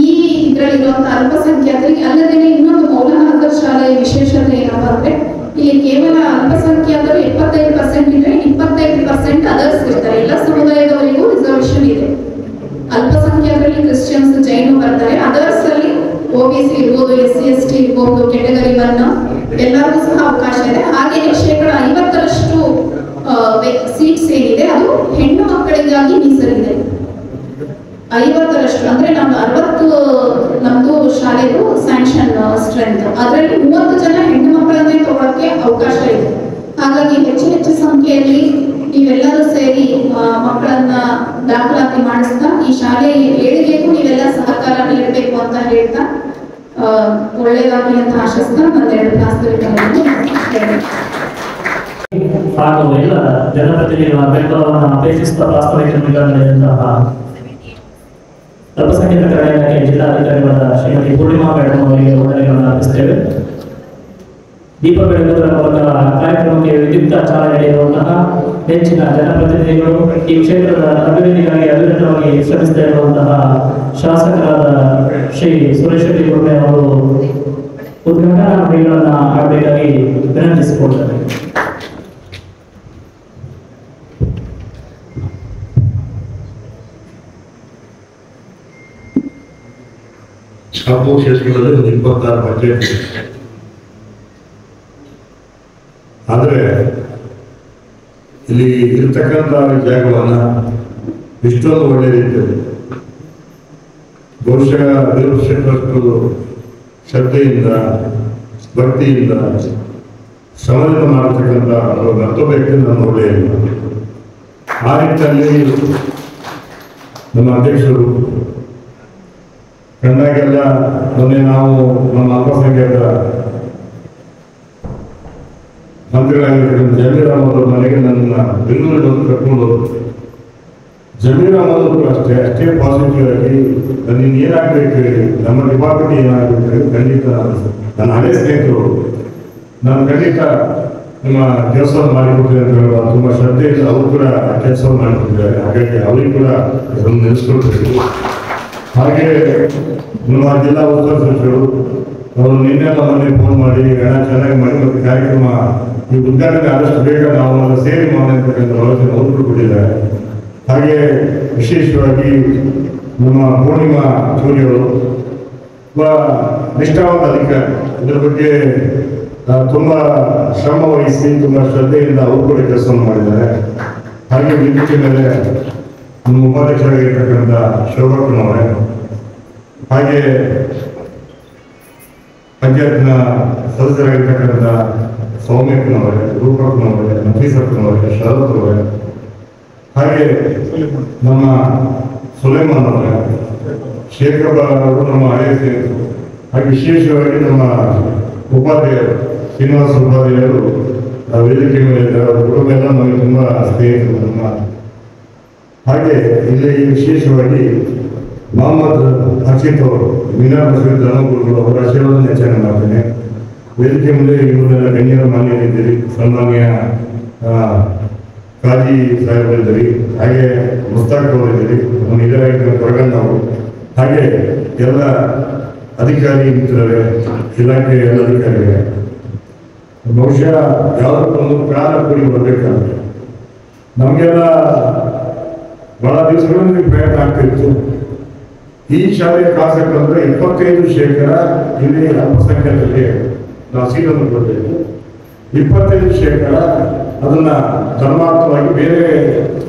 ಈ ಇದರಲ್ಲಿರುವಂತಹ ಅಲ್ಪಸಂಖ್ಯಾತರಿಗೆ ಅಲ್ಲದೆ ಇನ್ನೊಂದು ಮೌಲಾನಾ ಆಜಾದ್ ಶಾಲೆಯ ವಿಶೇಷತೆ ಏನಪ್ಪಾ ಅಂದ್ರೆ ಇಲ್ಲಿ ಕೇವಲ ಅಲ್ಪಸಂಖ್ಯಾತರು 75% ಇದ್ರೆ 25% ಅದರ್ಸ್ ಇರ್ತಾರೆ. ಎಲ್ಲ ಸಮುದಾಯದವರಿಗೂ ರಿಸರ್ವೇಶನ್ ಇದೆ. ಅಲ್ಪಸಂಖ್ಯಾತರಲ್ಲಿ ಕ್ರಿಶ್ಚಿಯನ್ಸ್, ಜೈನು ಬರ್ತಾರೆ. ಅದರ್ಸ್ ಅಲ್ಲಿ OBC ಇರ್ಬೋದು, SC ST ಇರ್ಬೋದು, ಕೆಟಗರಿ 1 ಎಲ್ಲರಿಗೂ ಸಹ ಅವಕಾಶ ಇದೆ. ಹಾಗೆಯೇ 50% ಸೀಟ್ಸ್ ಏನಿದೆ ಅದು ಹೆಣ್ಣು ಮಕ್ಕಳಿಗಾಗಿ ಮೀಸಲಿದೆ. 50% ಅಂದ್ರೆ ನಮ್ದು 60 ನಮ್ದು ಶಾಲೆಗೂ ಸ್ಯಾಂಕ್ಷನ್ ಸ್ಟ್ರೆಂತ್, ಅದರಲ್ಲಿ 30 ಜನ ಹೆಣ್ಣು ಮಕ್ಕಳನ್ನೇ ತಗೊಳ್ಳಕ್ಕೆ ಅವಕಾಶ ಇದೆ. ಹಾಗಾಗಿ ಹೆಚ್ಚು ಸಂಖ್ಯೆಯಲ್ಲಿ ನೀವೆಲ್ಲರೂ ಸೇರಿ ಮಕ್ಕಳನ್ನ ದಾಖಲಾತಿ ಮಾಡಿಸ್ತಾ ಈ ಶಾಲೆ ಏಳಿಗೆಗೂ ನೀವೆಲ್ಲ ಸಹಕಾರ ನೀಡಬೇಕು ಅಂತ ಹೇಳ್ತಾ ಒಳ್ಳೆಯದಾಗಲಿ ಅಂತ ಆಶಿಸ್ತಾ ನನ್ನ 2 ಪ್ರಾಸ್ತಾವಿಕಗಳನ್ನು ಹಾಗೂ ಎಲ್ಲ ಜನಪ್ರತಿನಿಧಿಗಳ ಬೆಂಬಲವನ್ನು ಅಪೇಕ್ಷಿಸುವ ಪ್ರಾಸ್ತಾವಿಕತೆಗಳಂತಹ ಅಲ್ಪಸಂಖ್ಯಾತ ಕಲ್ಯಾಣ ಇಲಾಖೆ ಜಿಲ್ಲಾಧಿಕಾರಿಗಳಾದ ಶ್ರೀಮತಿ ಪೂರ್ಣಿಮಾ ಮೇಡಮ್ ಅವರಿಗೆ ವಂದನೆಗಳನ್ನು ಅರ್ಪಿಸುತ್ತೇವೆ. ದೀಪ ಬೆಳಗುವುದರ ಮೂಲಕ ಕಾರ್ಯಕ್ರಮಕ್ಕೆ ವಿದ್ಯುಕ್ತ ಚಾಲನೆ ನೀಡುವಂತಹ ಹೆಚ್ಚಿನ ಜನಪ್ರತಿನಿಧಿಗಳು, ಈ ಕ್ಷೇತ್ರದ ಅಭಿವೃದ್ಧಿಗಾಗಿ ಅವಿರತವಾಗಿ ಶ್ರಮಿಸ್ತಾ ಇರುವಂತಹ ಶಾಸಕರಾದ ಶ್ರೀ ಸುರೇಶ್ ರೆಡ್ಡಿ ಗುರ್ಮೆ ಅವರು ಉದ್ಘಾಟನಾ ನುಡಿಗಳನ್ನು ಆಡಬೇಕಾಗಿ ವಿನಂತಿಸಿಕೊಳ್ತಾರೆ. ಶಾಪು ಕ್ಷೇತ್ರಗಳಲ್ಲಿ ಒಂದು 26 ಬಜೆಟ್, ಆದರೆ ಇಲ್ಲಿ ಇರ್ತಕ್ಕಂಥ ಜಾಗವನ್ನು ಇಷ್ಟೊಂದು ಒಳ್ಳೆಯ ರೀತಿಯಲ್ಲಿ ಬಹುಶಃ ದೇವಸ್ಥಾನಕ್ಕೂ ಶ್ರದ್ಧೆಯಿಂದ ಭಕ್ತಿಯಿಂದ ಶ್ರಮದಿಂದ ಮಾಡತಕ್ಕಂಥ ಮತ್ತೊಬ್ಬ ವ್ಯಕ್ತಿ ನಾನು ಒಳ್ಳೆಯಿಲ್ಲ. ಆ ನಿಟ್ಟಿನಲ್ಲಿ ನಮ್ಮ ಅಧ್ಯಕ್ಷರು ಕಂಡಾಗೆಲ್ಲ ಮೊನ್ನೆ ನಾವು ನಮ್ಮ ಅಲ್ಪಸಂಖ್ಯಾತ ಮಂತ್ರಿಗಳಾಗಿರ್ತಕ್ಕಂಥ ಜಮೀರ್ ಅಹಮದ್ ಅವ್ರ ಮನೆಗೆ ನನ್ನ ಬೆಂಗಳೂರಿಗೆ ಬಂದು ಕರ್ಕೊಂಡು ಹೋದ್ರು. ಜಮೀರ್ ಅಹಮದ್ ಅವರು ಅಷ್ಟೇ ಪಾಸಿಟಿವ್ ಆಗಿ ನೀನು ಏನಾಗಬೇಕು ಹೇಳಿ, ನಮ್ಮ ಡಿಪಾರ್ಟ್ಮೆಂಟ್ ಏನಾಗಬೇಕು ಹೇಳಿ ಖಂಡಿತ ನನ್ನ ಹಳೆ ಸ್ನೇಹಿತರು ನಾನು ಖಂಡಿತ ನಿಮ್ಮ ಕೆಲಸವನ್ನು ಮಾಡಿಕೊಡ್ತೀನಿ ಅಂತ ಹೇಳುವ ತುಂಬ ಶ್ರದ್ಧೆಯಿಂದ ಅವರು ಕೂಡ ಕೆಲಸವನ್ನು ಮಾಡಿಕೊಟ್ಟಿದ್ದಾರೆ. ಹಾಗಾಗಿ ಅವರಿಗೆ ಕೂಡ ಅದನ್ನು ನೆನೆಸ್ಕೊಳ್ಬೇಕು. ಹಾಗೆ ನಮ್ಮ ಜಿಲ್ಲಾ ಉಸ್ತುವಾರಿ ಸಚಿವರು ಅವರು ನಿನ್ನೆಲ್ಲ ಮೊನ್ನೆ ಫೋನ್ ಮಾಡಿ ಹಣ ಚೆನ್ನಾಗಿ ಮಾಡಿ ಮತ್ತು ಕಾರ್ಯಕ್ರಮ ಈ ಉದ್ಘಾಟನೆ ಆದಷ್ಟು ಬೇಗ ನಾವು ಸೇರಿ ಮಾಡತಕ್ಕಂಥ ಆಲೋಚನೆ ಅವರು ಕೊಟ್ಟಿದ್ದಾರೆ. ಹಾಗೆ ವಿಶೇಷವಾಗಿ ನಮ್ಮ ಪೂರ್ಣಿಮಾ ಚೂರಿಯವರು ಒಬ್ಬ ನಿಷ್ಠಾವಂತ ಅಧಿಕಾರಿ, ಇದರ ಬಗ್ಗೆ ತುಂಬ ಶ್ರಮ ವಹಿಸಿ ತುಂಬ ಶ್ರದ್ಧೆಯಿಂದ ಅವರು ಕೂಡ ಕೆಲಸವನ್ನು ಮಾಡಿದ್ದಾರೆ. ಹಾಗೆ ವೇದಿಕೆ ಮೇಲೆ ನಮ್ಮ ಉಪಾಧ್ಯಕ್ಷರಾಗಿರ್ತಕ್ಕಂಥ ಶೋಭಕ್ಕನವರೇ, ಹಾಗೆ ಪಂಚಾಯತ್ನ ಸದಸ್ಯರಾಗಿರ್ತಕ್ಕಂಥ ಸೌಮ್ಯಕ್ಕನವರೇ, ರೂಪಕ್ಕನವರೇ, ನಫೀಸಕ್ಕನವರೇ, ಶರತ್ ಅವರೇ, ಹಾಗೆ ನಮ್ಮ ಸುಲೇಮಾನ್ ಅವರೇ, ಶೇಖರ್ ಅವರು ನಮ್ಮ ಹಳೆಯ ಸ್ನೇಹಿತರು, ಹಾಗೆ ವಿಶೇಷವಾಗಿ ನಮ್ಮ ಉಪಾಧ್ಯಾಯರು ಶ್ರೀನಿವಾಸ ಉಪಾಧ್ಯಾಯರು ವೇದಿಕೆ ಮೇಲೆ ಅವರ ಕುಟುಂಬ ಎಲ್ಲ ನಮಗೆ ತುಂಬ ಸ್ನೇಹಿತರು ನಮ್ಮ. ಹಾಗೆ ಇಲ್ಲಿ ವಿಶೇಷವಾಗಿ ಮೊಹಮ್ಮದ್ ಹರ್ಷಿತ್ ಅವರು ಮೀನಾರ್ ಮಸೀದ್ ಧರ್ಮಗುರುಗಳು ಅವರ ಆಶೀರ್ವಾದ ಹೆಚ್ಚಾಗಿ ಮಾಡ್ತೇನೆ. ವೇದಿಕೆ ಮುಂದೆ ಇವರೆಲ್ಲ ಗಣ್ಯರ ಮಾನ್ಯರಿದ್ದೀರಿ, ಸನ್ಮಾನ್ಯ ಕಾಜಿ ಸಾಹೇಬರಿದ್ದೀರಿ, ಹಾಗೆ ಮುಸ್ತಾಕ್ ಅವರಿದ್ದೀರಿ, ನಮ್ಮ ಹಿರಿಯರಾಗಿದ್ದ ಕೊರಗಣ್ಣ ಅವರು, ಹಾಗೆ ಎಲ್ಲ ಅಧಿಕಾರಿ ಮಿತ್ರರೇ, ಇಲಾಖೆ ಎಲ್ಲ ಅಧಿಕಾರಿಗಳೇ, ಬಹುಶಃ ಯಾವುದಕ್ಕೊಂದು ಕಾಲ ಕೂಡಿ ಬರಬೇಕಾಗುತ್ತೆ. ನಮಗೆಲ್ಲ ಬಹಳ ದಿವಸಗಳಲ್ಲಿ ಪ್ರಯತ್ನ ಆಗ್ತಿತ್ತು. ಈ ಶಾಲೆಯ ಕಾನ್ಸೆಪ್ಟ್ ಅಂದರೆ 25% ಇಲ್ಲಿ ಅಲ್ಪಸಂಖ್ಯಾತರಿಗೆ ನಾವು ಸೀಟನ್ನು ಕೊಡಬೇಕು, 25% ಅದನ್ನ ಧರ್ಮಾರ್ಥವಾಗಿ ಬೇರೆ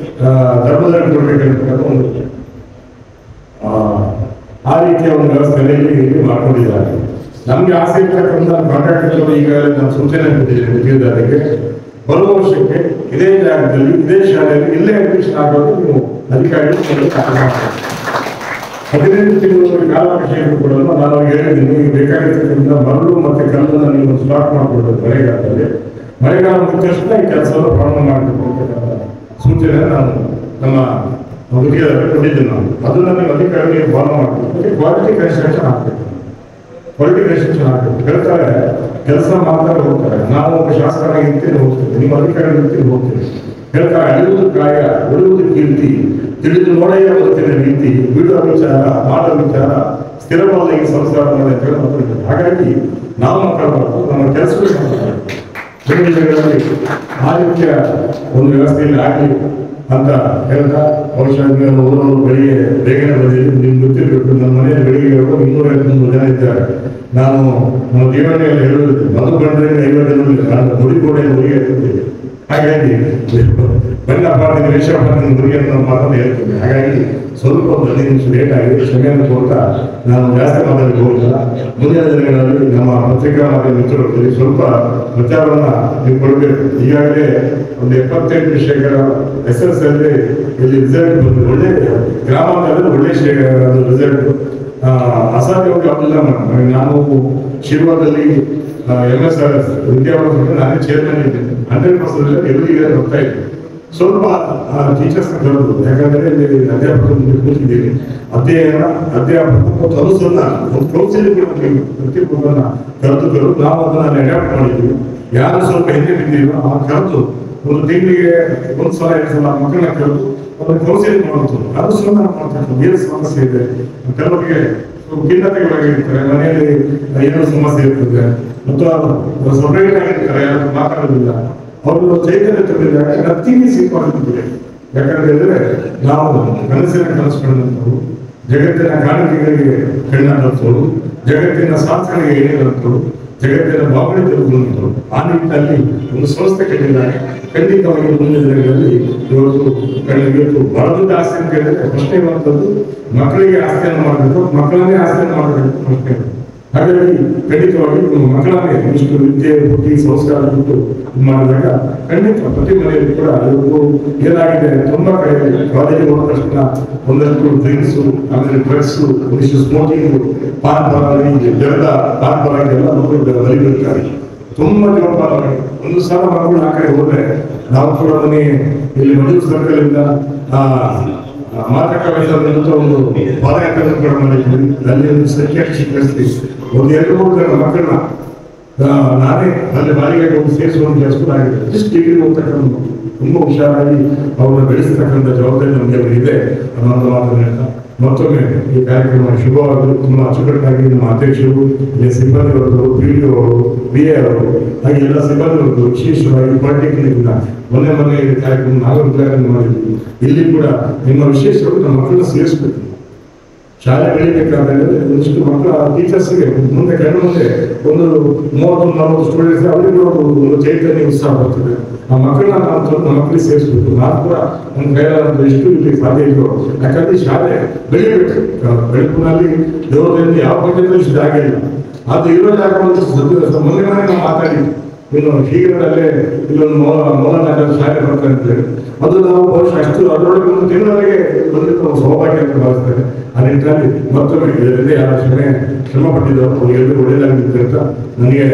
ಧರ್ಮದಲ್ಲಿ ಕೊಡಬೇಕಂತ ಒಂದು ಆ ರೀತಿಯ ಒಂದು ವ್ಯವಸ್ಥೆಯಲ್ಲಿ ಇಲ್ಲಿ ಮಾಡ್ಕೊಂಡಿದ್ದಾರೆ. ನಮಗೆ ಆಸೆ ಇರ್ತಕ್ಕಂಥ ಕಾಂಟ್ರಾಕ್ಟರ್ಗಳು ಈಗಾಗಲೇ ನಾನು ಸೂಚನೆ ಕೊಟ್ಟಿದ್ದೇನೆ ಗುತ್ತಿಗೆದಾರರಿಗೆ, ಬರುವ ವರ್ಷಕ್ಕೆ ಇದೇ ಜಾಗದಲ್ಲಿ ಇದೇ ಶಾಲೆಯಲ್ಲಿ ಇಲ್ಲೇ ಅಡ್ಮಿಷನ್ ಆಗೋದು ನೀವು ಅಧಿಕಾರಿಗಳು 15 ತಿಂಗಳ ಕಾಲಾವಕಾಶವನ್ನು ಕೊಡಲು ನಾನು ಅವ್ರಿಗೆ ಹೇಳಿದ್ದೀನಿ. ಬೇಕಾಗಿರ್ತಕ್ಕಂಥ ಮರಳು ಮತ್ತು ಕಲ್ಲನ್ನು ನೀವು ಸ್ಟಾಕ್ ಮಾಡಿಕೊಡೋದು ಮಳೆಗಾಲದಲ್ಲಿ, ಮಳೆಗಾಲ ಮುಗಿದ ತಕ್ಷಣ ಈ ಕೆಲಸವನ್ನು ಪ್ರಾರಂಭ ಮಾಡಬೇಕು ಅಂತಕ್ಕಂಥ ಸೂಚನೆ ನಾನು ನಮ್ಮ ಗುತ್ತಿಗೆದಾರರಿಗೆ ಕೊಟ್ಟಿದ್ದೀನಿ. ನಾನು ಅದನ್ನು ನೀವು ಅಧಿಕಾರಿಗಳಿಗೆ ಫಾಲೋ ಮಾಡಬೇಕು. ಕ್ವಾಲಿಟಿ ಕನ್ಸ್ಟ್ರಕ್ಷನ್ ಆಗಬೇಕು, ಕ್ವಾಲಿಟಿ ಕನ್ಸ್ಟ್ರಕ್ಷನ್ ಆಗಬೇಕು. ಹೇಳ್ತಾರೆ ಕೆಲಸ ಮಾಡ್ತಾರೆ ಹೋಗ್ತಾರೆ, ನಾವು ಒಬ್ಬ ಶಾಸಕರಾಗಿ ಇರ್ತೀನಿ ಹೋಗ್ತೀವಿ, ನಿಮ್ಮ ಅಧಿಕಾರಿ ಇರ್ತೀನಿ ಹೋಗ್ತೀವಿ. ಹೇಳ್ತಾರೆ ಅಳಿಯುವುದು ಕಾಯ ಉಳಿಯುವುದು ಕೀರ್ತಿ, ತಿಳಿದು ನೋಡೆಯ ಬದುಕಿನ ರೀತಿ, ಬಿಡುವ ವಿಚಾರ ಮಾಡುವ ವಿಚಾರ ಸ್ಥಿರವಾದ ಈ ಸಂಸ್ಕಾರ ಅಂತ ಹೇಳಿ. ಹಾಗಾಗಿ ನಾವು ಮಾತಾಡಬಾರ್ದು, ನಮ್ಮ ಕೆಲಸಗಳು ಮಾತಾಡಬೇಕು. ಆ ರೀತಿಯ ಒಂದು ವ್ಯವಸ್ಥೆಯಲ್ಲಿ ಆಗಲಿ ಅಂತ ಹೇಳ್ತಾ, ಬಹುಶಃ ಊರವರು ಬೆಳಿಗ್ಗೆ ಬೇಗನೆ ಬಂದಿದ್ದು ನಿಮ್ಗೆ ಗೊತ್ತಿರಬೇಕು. ನಮ್ಮ ಮನೆಯಲ್ಲಿ ಬೆಳಿಗ್ಗೆ 200-300 ಜನ ಇದ್ದಾರೆ. ನಾನು ನಮ್ಮ ಜೀವನದಲ್ಲಿ ಹೇಳುವುದು ಮದು ಬಂದ್ರೆ 50 ಜನ ನಾನು ನುಡಿಗೋಡೆ ನುಡಿ ಹಾಕುತ್ತೇವೆ. ಹಾಗಾಗಿ ಬನ್ನಪ್ಪ ವೇಷಪ್ಪ ಗುರಿ ಅನ್ನೋ ಮಾತನ್ನು ಹೇಳ್ತೇನೆ. ಹಾಗಾಗಿ ಸ್ವಲ್ಪ ಒಂದು 15 ನಿಮಿಷ ಲೇಟ್ ಆಗಿದೆ, ಕ್ಷಮೆಯನ್ನು ಕೊಡ್ತಾ ನಾನು ಜಾಸ್ತಿ ಮಾತಾಡಲಿಕ್ಕೆ ಹೋಗಿಲ್ಲ. ಮುಂದಿನ ದಿನಗಳಲ್ಲಿ ನಮ್ಮ ಪತ್ರಿಕಾ ಮಾಧ್ಯಮ ಮಿತ್ರರಲ್ಲಿ ಸ್ವಲ್ಪ ಪ್ರಚಾರವನ್ನ ನೀವು ಕೊಡಬೇಕು. ಈಗಾಗಲೇ ಒಂದು 78% SSLC ಇಲ್ಲಿ ರಿಸಲ್ಟ್ ಬಂದು ಒಳ್ಳೆ ಗ್ರಾಮಾಂತರದಲ್ಲಿ ಒಳ್ಳೆ ರಿಸಲ್ಟ್ ಅಸಾಧ್ಯವಾಗಿ ಆಗಿಲ್ಲ. ನಾನು ಶಿರ್ವಾದಲ್ಲಿ MSRS ವಿದ್ಯಾವರ್ಧಕ ನಾನೇ ಚೇರ್ಮನ್ ಇದ್ದೇನೆ. 100% ಎಲ್ಲರಿಗೆ ಬರ್ತಾ ಇದ್ದೆ. ಸ್ವಲ್ಪ ಟೀಚರ್ಸ್ ಕರೆದು, ಯಾಕಂದ್ರೆ ಇಲ್ಲಿ ಅಧ್ಯಾಪಕರ ಮುಂದೆ ಕೂತಿದ್ದೀವಿ, ಅಧ್ಯಾಪಕ ಮತ್ತು ಅನುಸರಣ ಒಂದು ಕೌನ್ಸಿಲಿಂಗ್ ಪ್ರತಿಯೊಬ್ಬರನ್ನ ಕರೆದು ನಾವು ಅದನ್ನ ಅಡ್ಯಾಪ್ಟ್ ಮಾಡಿದ್ದೀವಿ. ಯಾರು ಸ್ವಲ್ಪ ಹಿಂದೆ ಬಿದ್ದೀವೋ ಆ ಕರೆದು ಒಂದು ತಿಂಗಳಿಗೆ 1 ಸಲ 2 ಸಲ ಮಕ್ಕಳನ್ನ ಕರೆದು ಒಂದು ಕೌನ್ಸಿಲಿಂಗ್ ಮಾಡುತ್ತೆ. ಅನುಸರಣ ಮಾಡ್ತಾರೆ. ಏನು ಸಮಸ್ಯೆ ಇದೆ, ಕೆಲವರಿಗೆ ಖಿನ್ನತೆಗಳಾಗಿರ್ತಾರೆ, ಮನೆಯಲ್ಲಿ ಏನೋ ಸಮಸ್ಯೆ ಇರ್ತದೆ ಮತ್ತು ಸೊಸೈಟಿ ಆಗಿರ್ತಾರೆ, ಯಾರು ಮಾತಾಡೋದಿಲ್ಲ, ಅವರು ಚೈತನ್ಯ ತಂದಿದ್ದಾರೆ. Nothing is impossible. ಯಾಕಂದ್ರೆ ನಾವು ಕನಸಿನ ಕನಸುಗಳಂತರು, ಜಗತ್ತಿನ ಕಾಣಿಕೆಗಳಿಗೆ ಕಣ್ಣ ತರ್ತರು, ಜಗತ್ತಿನ ಶಾಸ್ತ್ರಗಳಿಗೆ ಏನೇನಂತರು, ಜಗತ್ತಿನ ಭಾವನೆ ತಿರುಗುವಂತರು. ಆ ನಿಟ್ಟಿನಲ್ಲಿ ಒಂದು ಸಂಸ್ಥೆ ಕಟ್ಟಿದ್ದಾರೆ. ಖಂಡಿತವಾಗಿ ಮುಂದಿನ ದಿನಗಳಲ್ಲಿ ಇವತ್ತು ಬಹಳ ದೊಡ್ಡ ಆಸ್ತಿ ಅಂತ ಹೇಳಿದ್ರೆ ಪ್ರಶ್ನೆ ಇರುವಂತದ್ದು, ಮಕ್ಕಳಿಗೆ ಆಸ್ತಿಯನ್ನು ಮಾಡಬೇಕು, ಮಕ್ಕಳನ್ನೇ ಆಸ್ತಿಯನ್ನು ಮಾಡಬೇಕು ಪ್ರಶ್ನೆ. ಹಾಗಾಗಿ ಖಂಡಿತವಾಗಿ ಮಕ್ಕಳನ್ನೇ ಇಷ್ಟು ವಿದ್ಯೆ ಬುದ್ಧಿ ಸಂಸ್ಕಾರ ಬಿಟ್ಟು ಮಾಡಿದಾಗ ಖಂಡಿತ ಪ್ರತಿ ಮನೆಯಲ್ಲಿ ಕೂಡ ಇವತ್ತು ಏನಾಗಿದೆ, ತುಂಬಾ ಕಡೆ ಕಾಲೇಜಿಗೆ ಹೋದ ತಕ್ಷಣ ಒಂದಷ್ಟು ಡ್ರಿಂಕ್ಸು, ಆಮೇಲೆ ಡ್ರಗ್ಸು, ಒಂದಿಷ್ಟು ಸ್ಮೋಕಿಂಗ್, ಪಾನ್ ಪರಾಗಿ ಎಲ್ಲ ಪಾನ್ ಪರಾಗಿ ಎಲ್ಲ ಮಕ್ಕಳು ಬಲಿಬಿಡ್ತಾರೆ. ತುಂಬಾ ಜವಾಬ್ದಾರಿ. ಒಂದು ಸಲ ಮಕ್ಕಳು ಆ ಕಡೆ ಹೋದ್ರೆ ನಾವು ಕೂಡ ಮನೆ ಇಲ್ಲಿ ಮಧು ಸರ್ಕಲ್ ಇಂದ ಮಾದಕ ವ್ಯಸನದ ಒಂದು ಪಾದಯಾತ್ರೆ ಕೂಡ ಮಾಡಿದ್ವಿ. ಅಲ್ಲಿ ಒಂದು ಸಂಖ್ಯೆ ಸ್ವೀಕರಿಸಿ ಒಂದು 2-3 ಜನ ಮಕ್ಕಳನ್ನ ನಾನೇ ಅಲ್ಲಿ ಬಾಲಿಗೆ ಹೋಗಿ ಸೇರಿಸುವಂತ ಕೆಲಸ ಆಗಿದೆ. ಇಷ್ಟು ಡಿಗ್ರಿ ಹೋಗ್ತಕ್ಕಂಥ ತುಂಬಾ ಹುಷಾರಾಗಿ ಅವ್ರನ್ನ ಬೆಳೆಸ್ತಕ್ಕಂಥ ಜವಾಬ್ದಾರಿ ನಮಗೆ ಇದೆ ಅನ್ನೋದು ಮಾತನ್ನು ಹೇಳ್ತಾ ಮತ್ತೊಮ್ಮೆ ಈ ಕಾರ್ಯಕ್ರಮ ಶುಭವಾಗಲು ತುಂಬಾ ಅಚ್ಚುಕಟ್ಟಾಗಿ ನಮ್ಮ ಅಧ್ಯಕ್ಷರು, ಇಲ್ಲಿ ಸಿಬ್ಬಂದಿವರ್ಗರು, PDO ಅವರು, BA ಅವರು, ಹಾಗೆ ಎಲ್ಲ ಸಿಬ್ಬಂದಿವರ್ಗರು, ವಿಶೇಷವಾಗಿ ಪಾಲಿಟೆಕ್ನಿಕ್ ಮೊನ್ನೆ ಈ ಕಾರ್ಯಕ್ರಮ ನಾವು ಉದ್ಘಾಟನೆ ಮಾಡಿದ್ವಿ. ಇಲ್ಲಿ ಕೂಡ ನಿಮ್ಮ ವಿಶೇಷವಾಗಿ ನಮ್ಮ ಮಕ್ಕಳನ್ನ ಸೇರಿಸಬೇಕು. ಶಾಲೆ ಬೆಳಿಬೇಕಾದ್ರೆ ಒಂದಿಷ್ಟು ಮಕ್ಕಳ ಟೀಚರ್ಸ್ಗೆ ಮುಂದೆ ಕಣ್ಣು ಮುಂದೆ ಒಂದು 30-40 ಸ್ಟೂಡೆಂಟ್ಸ್ ಅವರಿಗೆ ಒಂದು ಚೈತನ್ಯ ಉತ್ಸಾಹ ಬರ್ತದೆ. ಆ ಮಕ್ಕಳನ್ನ ನಾವು ನಮ್ಮ ಮಕ್ಕಳಿಗೆ ಸೇರಿಸ್ಬೇಕು. ನಾನು ಕೂಡ ನನ್ನ ಕೈಲಾದ ಎಷ್ಟು ಇಲ್ಲಿ ಸಾಧ್ಯ ಇದೆಯೋ, ಯಾಕಂದ್ರೆ ಶಾಲೆ ಬೆಳಿಬೇಕು. ಬೆಳಕಿನಲ್ಲಿ ದೇವರಲ್ಲಿ ಯಾವ ಬಗ್ಗೆ ಇಷ್ಟು ಜಾಗ ಇಲ್ಲ. ಅದು ಇರೋ ಜಾಗ ಒಂದು ಮೊನ್ನೆ ನಾವು ಮಾತಾಡಿದ್ವಿ. ಇನ್ನು ಶೀಘ್ರದಲ್ಲೇ ಇಲ್ಲೊಂದು ಮೌಲಾನಾಥ ಶಾಲೆ ಬರ್ತಾರೆ ಅಂತೇಳಿ, ಅದು ನಾವು ಬಹುಶಃ ಅಷ್ಟು ಅದರೊಳಗೆ ಒಂದು ತಿಂಗಳವರೆಗೆ ಬಂದಿದ್ದು ಸೌಭಾಗ್ಯ ಅಂತ ಭಾವಿಸ್ತೇನೆ. ಆ ನಿಟ್ಟಿನಲ್ಲಿ ಮತ್ತೊಮ್ಮೆ ಇದರಿಂದ ಯಾರು ಶ್ರಮ ಪಟ್ಟಿದ್ದಾರೆ ಅವರಿಗೆಲ್ಲರೂ ಒಳ್ಳೆಯದಾಗಿದೆ ಅಂತ ನನಗೆ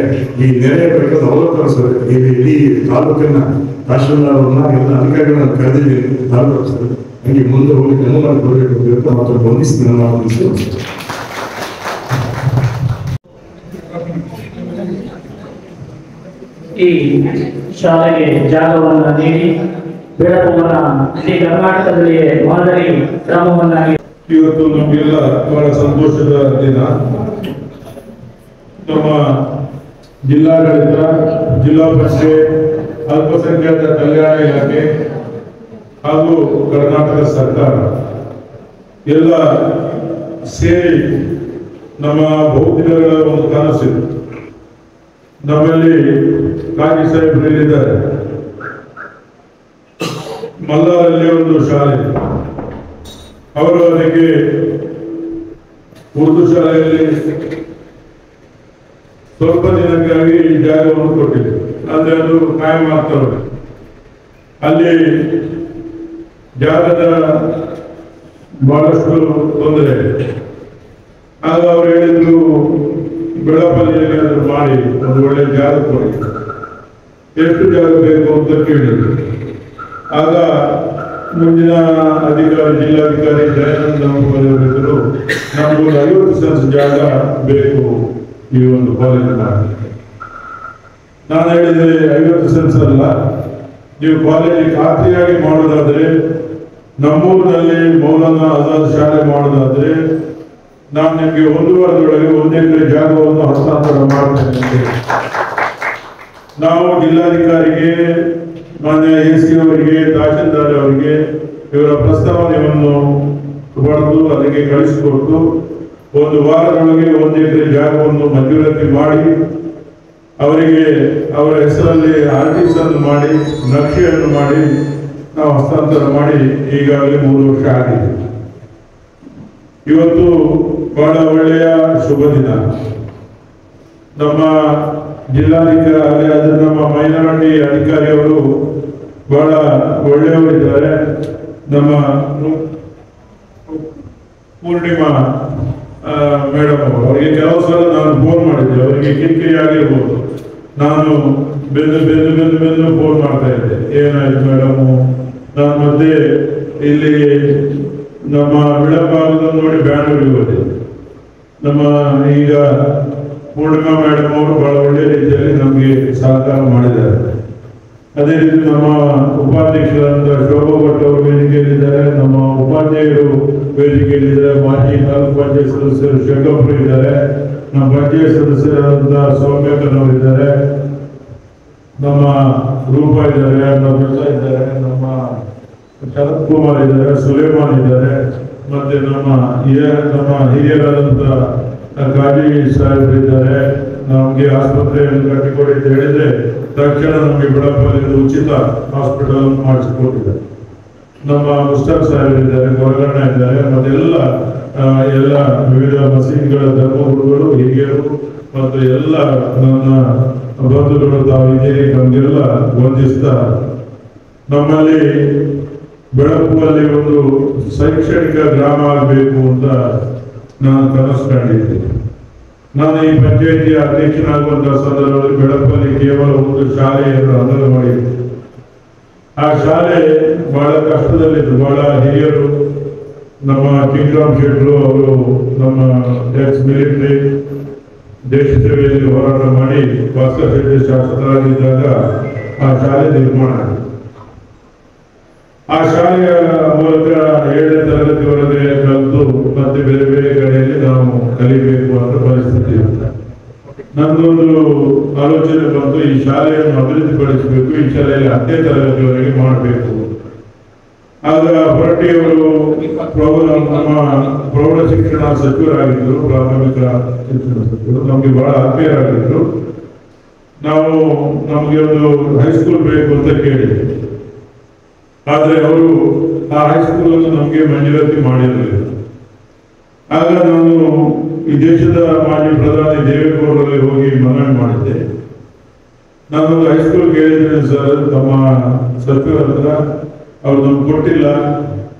ಈ ನೆರೆಯ ಬಗ್ಗೆ ಅವಲೋಕನಿಸ್ತದೆ. ಇಡೀ ತಾಲೂಕಿನ ತಹಶೀಲ್ದಾರರನ್ನ ಎಲ್ಲ ಅಧಿಕಾರಿಗಳನ್ನ ಕರೆದಿದ್ದೀನಿ ತಾಲೂಕು ಹಂಗೆ ಮುಂದೆ ಹೋಗಿ ಅನುಮತಿ ಕೊಡಬೇಕು ಅಂತ ಮಾತ್ರ ಬಂಧಿಸ್ತೀನಿ ನಾನು. ಈ ಶಾಲೆಗೆ ಜಾಗವನ್ನು ನೀಡಿ ಬೆಳಕುವನ್ನ ಇಡೀ ಕರ್ನಾಟಕದಲ್ಲಿ ಮಾದರಿ ಗ್ರಾಮವನ್ನಾಗಿ ಇವತ್ತು ನಮಗೆಲ್ಲ ಬಹಳ ಸಂತೋಷದ ದಿನ. ನಮ್ಮ ಜಿಲ್ಲಾಡಳಿತ, ಜಿಲ್ಲಾ ಪರಿಷತ್, ಅಲ್ಪಸಂಖ್ಯಾತರ ಕಲ್ಯಾಣ ಇಲಾಖೆ ಹಾಗೂ ಕರ್ನಾಟಕ ಸರ್ಕಾರ ಎಲ್ಲ ಸೇರಿ ನಮ್ಮ ಬಹುದಿನಗಳ ಒಂದು ಕನಸಿದೆ. ನಮ್ಮಲ್ಲಿ ಕಾಗಿ ಸಾಹೇಬರು ಹೇಳಿದ್ದಾರೆ, ಮಲ್ಲಾರಲ್ಲಿ ಒಂದು ಶಾಲೆ, ಅವರು ಅದಕ್ಕೆ ಉರ್ದು ಶಾಲೆಯಲ್ಲಿ ಸ್ವಲ್ಪ ದಿನಕ್ಕಾಗಿ ಜಾಗವನ್ನು ಕೊಟ್ಟಿದ್ರು. ಅಂದ್ರೆ ಅದು ಕಾಯಂ ಆಗ್ತವೆ. ಅಲ್ಲಿ ಜಾಗದ ಬಹಳಷ್ಟು ತೊಂದರೆ. ಆಗ ಅವರು ಹೇಳಿದ್ರು, ಬೆಳಪಲ್ಲಿ ಮಾಡಿ ಒಂದು ಒಳ್ಳೆ ಜಾಗ ಕೊಡಿ, ಎಷ್ಟು ಜಾಗ ಬೇಕು ಅಂತ ಕೇಳಿದ್ರು. ಆಗ ಮುಂದಿನ ಅಧಿಕಾರಿ, ಜಿಲ್ಲಾಧಿಕಾರಿ ದಯಾನಂದ ಅವರು ನಮಗೊಂದು 50 ಸೆನ್ಸ್ ಜಾಗ ಬೇಕು ಈ ಒಂದು ಕಾಲೇಜ್ ಮಾಡಿ. ನಾನು ಹೇಳಿದ್ರೆ 50 ಸೆನ್ಸ್ ಅಲ್ಲ, ನೀವು ಕಾಲೇಜಿಗೆ ಖಾತ್ರಿಯಾಗಿ ಮಾಡೋದಾದ್ರೆ, ನಮ್ಮೂರಿನಲ್ಲಿ ಮೌಲಾನಾ ಆಜಾದ್ ಶಾಲೆ ಮಾಡೋದಾದ್ರೆ ನಾನು ನಿಮಗೆ 1 ವಾರದೊಳಗೆ 1 ಎಕರೆ ಜಾಗವನ್ನು ಹಸ್ತಾಂತರ ಮಾಡ್ತೇನೆ. ನಾವು ಜಿಲ್ಲಾಧಿಕಾರಿಗೆ, ಮಾನ್ಯ AC ಅವರಿಗೆ, ತಹಶೀಲ್ದಾರ್ ಅವರಿಗೆ ಇವರ ಪ್ರಸ್ತಾವನೆಯನ್ನು ಬರೆದು ಅದಕ್ಕೆ ಕಳಿಸಿಕೊಟ್ಟು 1 ವಾರದೊಳಗೆ 1 ಎಕರೆ ಜಾಗವನ್ನು ಮಂಜೂರಾತಿ ಮಾಡಿ ಅವರಿಗೆ ಅವರ ಹೆಸರಲ್ಲಿ ಆರ್ಟಿಸ್ಟ್ ಅನ್ನು ಮಾಡಿ ನಕ್ಷೆಯನ್ನು ಮಾಡಿ ನಾವು ಹಸ್ತಾಂತರ ಮಾಡಿ ಈಗಾಗಲೇ 3 ವರ್ಷ ಆಗಿದೆ. ಇವತ್ತು ಬಹಳ ಒಳ್ಳೆಯ ಶುಭ ದಿನ. ನಮ್ಮ ಜಿಲ್ಲಾಧಿಕಾರಿ ಅದು ನಮ್ಮ ಮೈನಾರಿಟಿ ಅಧಿಕಾರಿಯವರು ಬಹಳ ಒಳ್ಳೆಯವರಿದ್ದಾರೆ. ನಮ್ಮ ಪೂರ್ಣಿಮಾ ಮೇಡಮ್ ಅವರಿಗೆ ಕೆಲವು ಸಲ ನಾನು ಫೋನ್ ಮಾಡಿದ್ದೆ. ಅವರಿಗೆ ಕಿರಿಕಿರಿ ಆಗಿರ್ಬೋದು. ನಾನು ಬೆಂದು ಫೋನ್ ಮಾಡ್ತಾ ಇದ್ದೆ, ಏನಾಯ್ತು ಮೇಡಮು, ನಾನು ಮತ್ತೆ ಇಲ್ಲಿ ನಮ್ಮ ವಿಳಂಬಾಗದನ್ನು ನೋಡಿ ಬ್ಯಾಂಗ್ಳೂರಿಗೆ ಹೋದೆ. ನಮ್ಮ ಈಗ ಪೂರ್ಣಿಮಾ ಮೇಡಮ್ ಅವರು ಬಹಳ ಒಳ್ಳೆ ರೀತಿಯಲ್ಲಿ ನಮಗೆ ಸಹಕಾರ ಮಾಡಿದ್ದಾರೆ. ಅದೇ ರೀತಿ ನಮ್ಮ ಉಪಾಧ್ಯಕ್ಷರಾದ ಶೋಭಾ ಭಟ್ ಅವರು ವೇದಿಕೆಯಲ್ಲಿದ್ದಾರೆ, ನಮ್ಮ ಉಪಾಧ್ಯಾಯರು ವೇದಿಕೆಯಲ್ಲಿದ್ದಾರೆ, ಮಾಜಿ ತಾಲೂಕು ಪಂಚಾಯತ್ ಸದಸ್ಯರು ಶಂಕರ್ ಇದ್ದಾರೆ, ನಮ್ಮ ಪಂಚಾಯತ್ ಸದಸ್ಯರಾದಂತಹ ಸೌಮ್ಯಕನವರಿದ್ದಾರೆ, ನಮ್ಮ ರೂಪಾ ಇದ್ದಾರೆ, ನಮ್ಮೆಲ್ಲ ಇದ್ದಾರೆ, ನಮ್ಮ ಶರತ್ ಕುಮಾರ್ ಇದ್ದಾರೆ, ಸುಲೇಮಾನ್ ಇದ್ದಾರೆ, ಮತ್ತೆ ನಮ್ಮ ಹಿರಿಯರಾದಂತಹ ಕಾಜಿ ಸಾಹೇಬರಿದ್ದಾರೆ. ನಮಗೆ ಆಸ್ಪತ್ರೆಯನ್ನು ಕಟ್ಟಿಕೊಡಿ ಅಂತ ಹೇಳಿದ್ರೆ ತಕ್ಷಣ ನಮಗೆ ಬಿಡಪಲ್ಲಿ ಉಚಿತ ಹಾಸ್ಪಿಟಲ್ ಅನ್ನು ಮಾಡಿಸಿಕೊಟ್ಟಿದ್ದಾರೆ. ನಮ್ಮ ಮುಸ್ತಾಕ್ ಸಾಹೇಬರಿದ್ದಾರೆ, ಗೊರಗಣ್ಣ ಇದ್ದಾರೆ, ಮತ್ತೆಲ್ಲ ವಿವಿಧ ಮಸೀದಿಗಳ ಧರ್ಮಗುರುಗಳು, ಹಿರಿಯರು ಮತ್ತು ಎಲ್ಲ ನನ್ನ ಬಂಧುಗಳು ತಾವಿದ್ದೀರಿ. ನಮಗೆಲ್ಲ ವಂದಿಸ್ತಾ, ನಮ್ಮಲ್ಲಿ ಬೆಳಪಲ್ಲಿ ಒಂದು ಶೈಕ್ಷಣಿಕ ಗ್ರಾಮ ಆಗಬೇಕು ಅಂತ ನಾನು ಕನಸು ಕಂಡಿದ್ದೆ. ನಾನು ಈ ಪಂಚಾಯಿತಿಯ ಅಧ್ಯಕ್ಷನಾಗುವಂತಹ ಸಂದರ್ಭದಲ್ಲಿ ಬೆಳಪಲ್ಲಿ ಕೇವಲ ಒಂದು ಶಾಲೆಯನ್ನು ಅಂಗನವಾಡಿ, ಆ ಶಾಲೆ ಬಹಳ ಕಷ್ಟದಲ್ಲಿದ್ದು, ಬಹಳ ಹಿರಿಯರು ನಮ್ಮ ಕಿಂಗ್ರಾಮ್ ಶೆಟ್ರು ಅವರು ನಮ್ಮ ಎಕ್ಸ್ ಮಿಲಿಟರಿ ದೇಶ ಸೇವೆಯಲ್ಲಿ ಹೋರಾಟ ಮಾಡಿ ಭಾಸ್ಕರ್ ಶೆಟ್ಟಿ ಶಾಸಕರಾಗಿದ್ದಾಗ ಆ ಶಾಲೆ ನಿರ್ಮಾಣ ಆಯಿತು. ಆ ಶಾಲೆಯ ಮೂಲಕ 7ನೇ ತರಗತಿವರೆಗೆ ಕಲಿತು ಮತ್ತೆ ಬೇರೆ ಬೇರೆ ಕಡೆಯಲ್ಲಿ ನಾವು ಕಲಿಬೇಕು ಅಂತ ಪರಿಸ್ಥಿತಿ ಇರುತ್ತೆ. ನನ್ನೊಂದು ಆಲೋಚನೆ ಬಂತು, ಈ ಶಾಲೆಯನ್ನು ಅಭಿವೃದ್ಧಿಪಡಿಸಬೇಕು, ಈ ಶಾಲೆಯಲ್ಲಿ 10ನೇ ತರಗತಿವರೆಗೆ ಮಾಡಬೇಕು. ಆಗ ಹೊರಟ್ಟಿಯವರು ನಮ್ಮ ಪ್ರೌಢ ಶಿಕ್ಷಣ ಸಚಿವರಾಗಿದ್ದರು, ಪ್ರಾಥಮಿಕ ಶಿಕ್ಷಣ ಸಚಿವರು, ನಮಗೆ ಬಹಳ ಆತ್ಮೀಯರಾಗಿದ್ದರು. ನಮಗೆ ಒಂದು ಹೈಸ್ಕೂಲ್ ಬೇಕು ಅಂತ ಕೇಳಿದ್ವಿ. ಆದರೆ ಅವರು ಆ ಹೈಸ್ಕೂಲ್ ಅನ್ನು ನಮಗೆ ಮಂಜೂರಾತಿ ಮಾಡಿರಲಿಲ್ಲ. ಆಗ ನಾನು ಈ ದೇಶದ ಮಾಜಿ ಪ್ರಧಾನಿ ದೇವೇಗೌಡರಲ್ಲಿ ಹೋಗಿ ಮನವಿ ಮಾಡಿದ್ದೆ. ನಾನೊಂದು ಹೈಸ್ಕೂಲ್ ಕೇಳಿದ್ದೇನೆ ಸರ್, ತಮ್ಮ ಸಚಿವರ ಹತ್ರ, ಅವ್ರು ನಮ್ಗೆ ಕೊಟ್ಟಿಲ್ಲ,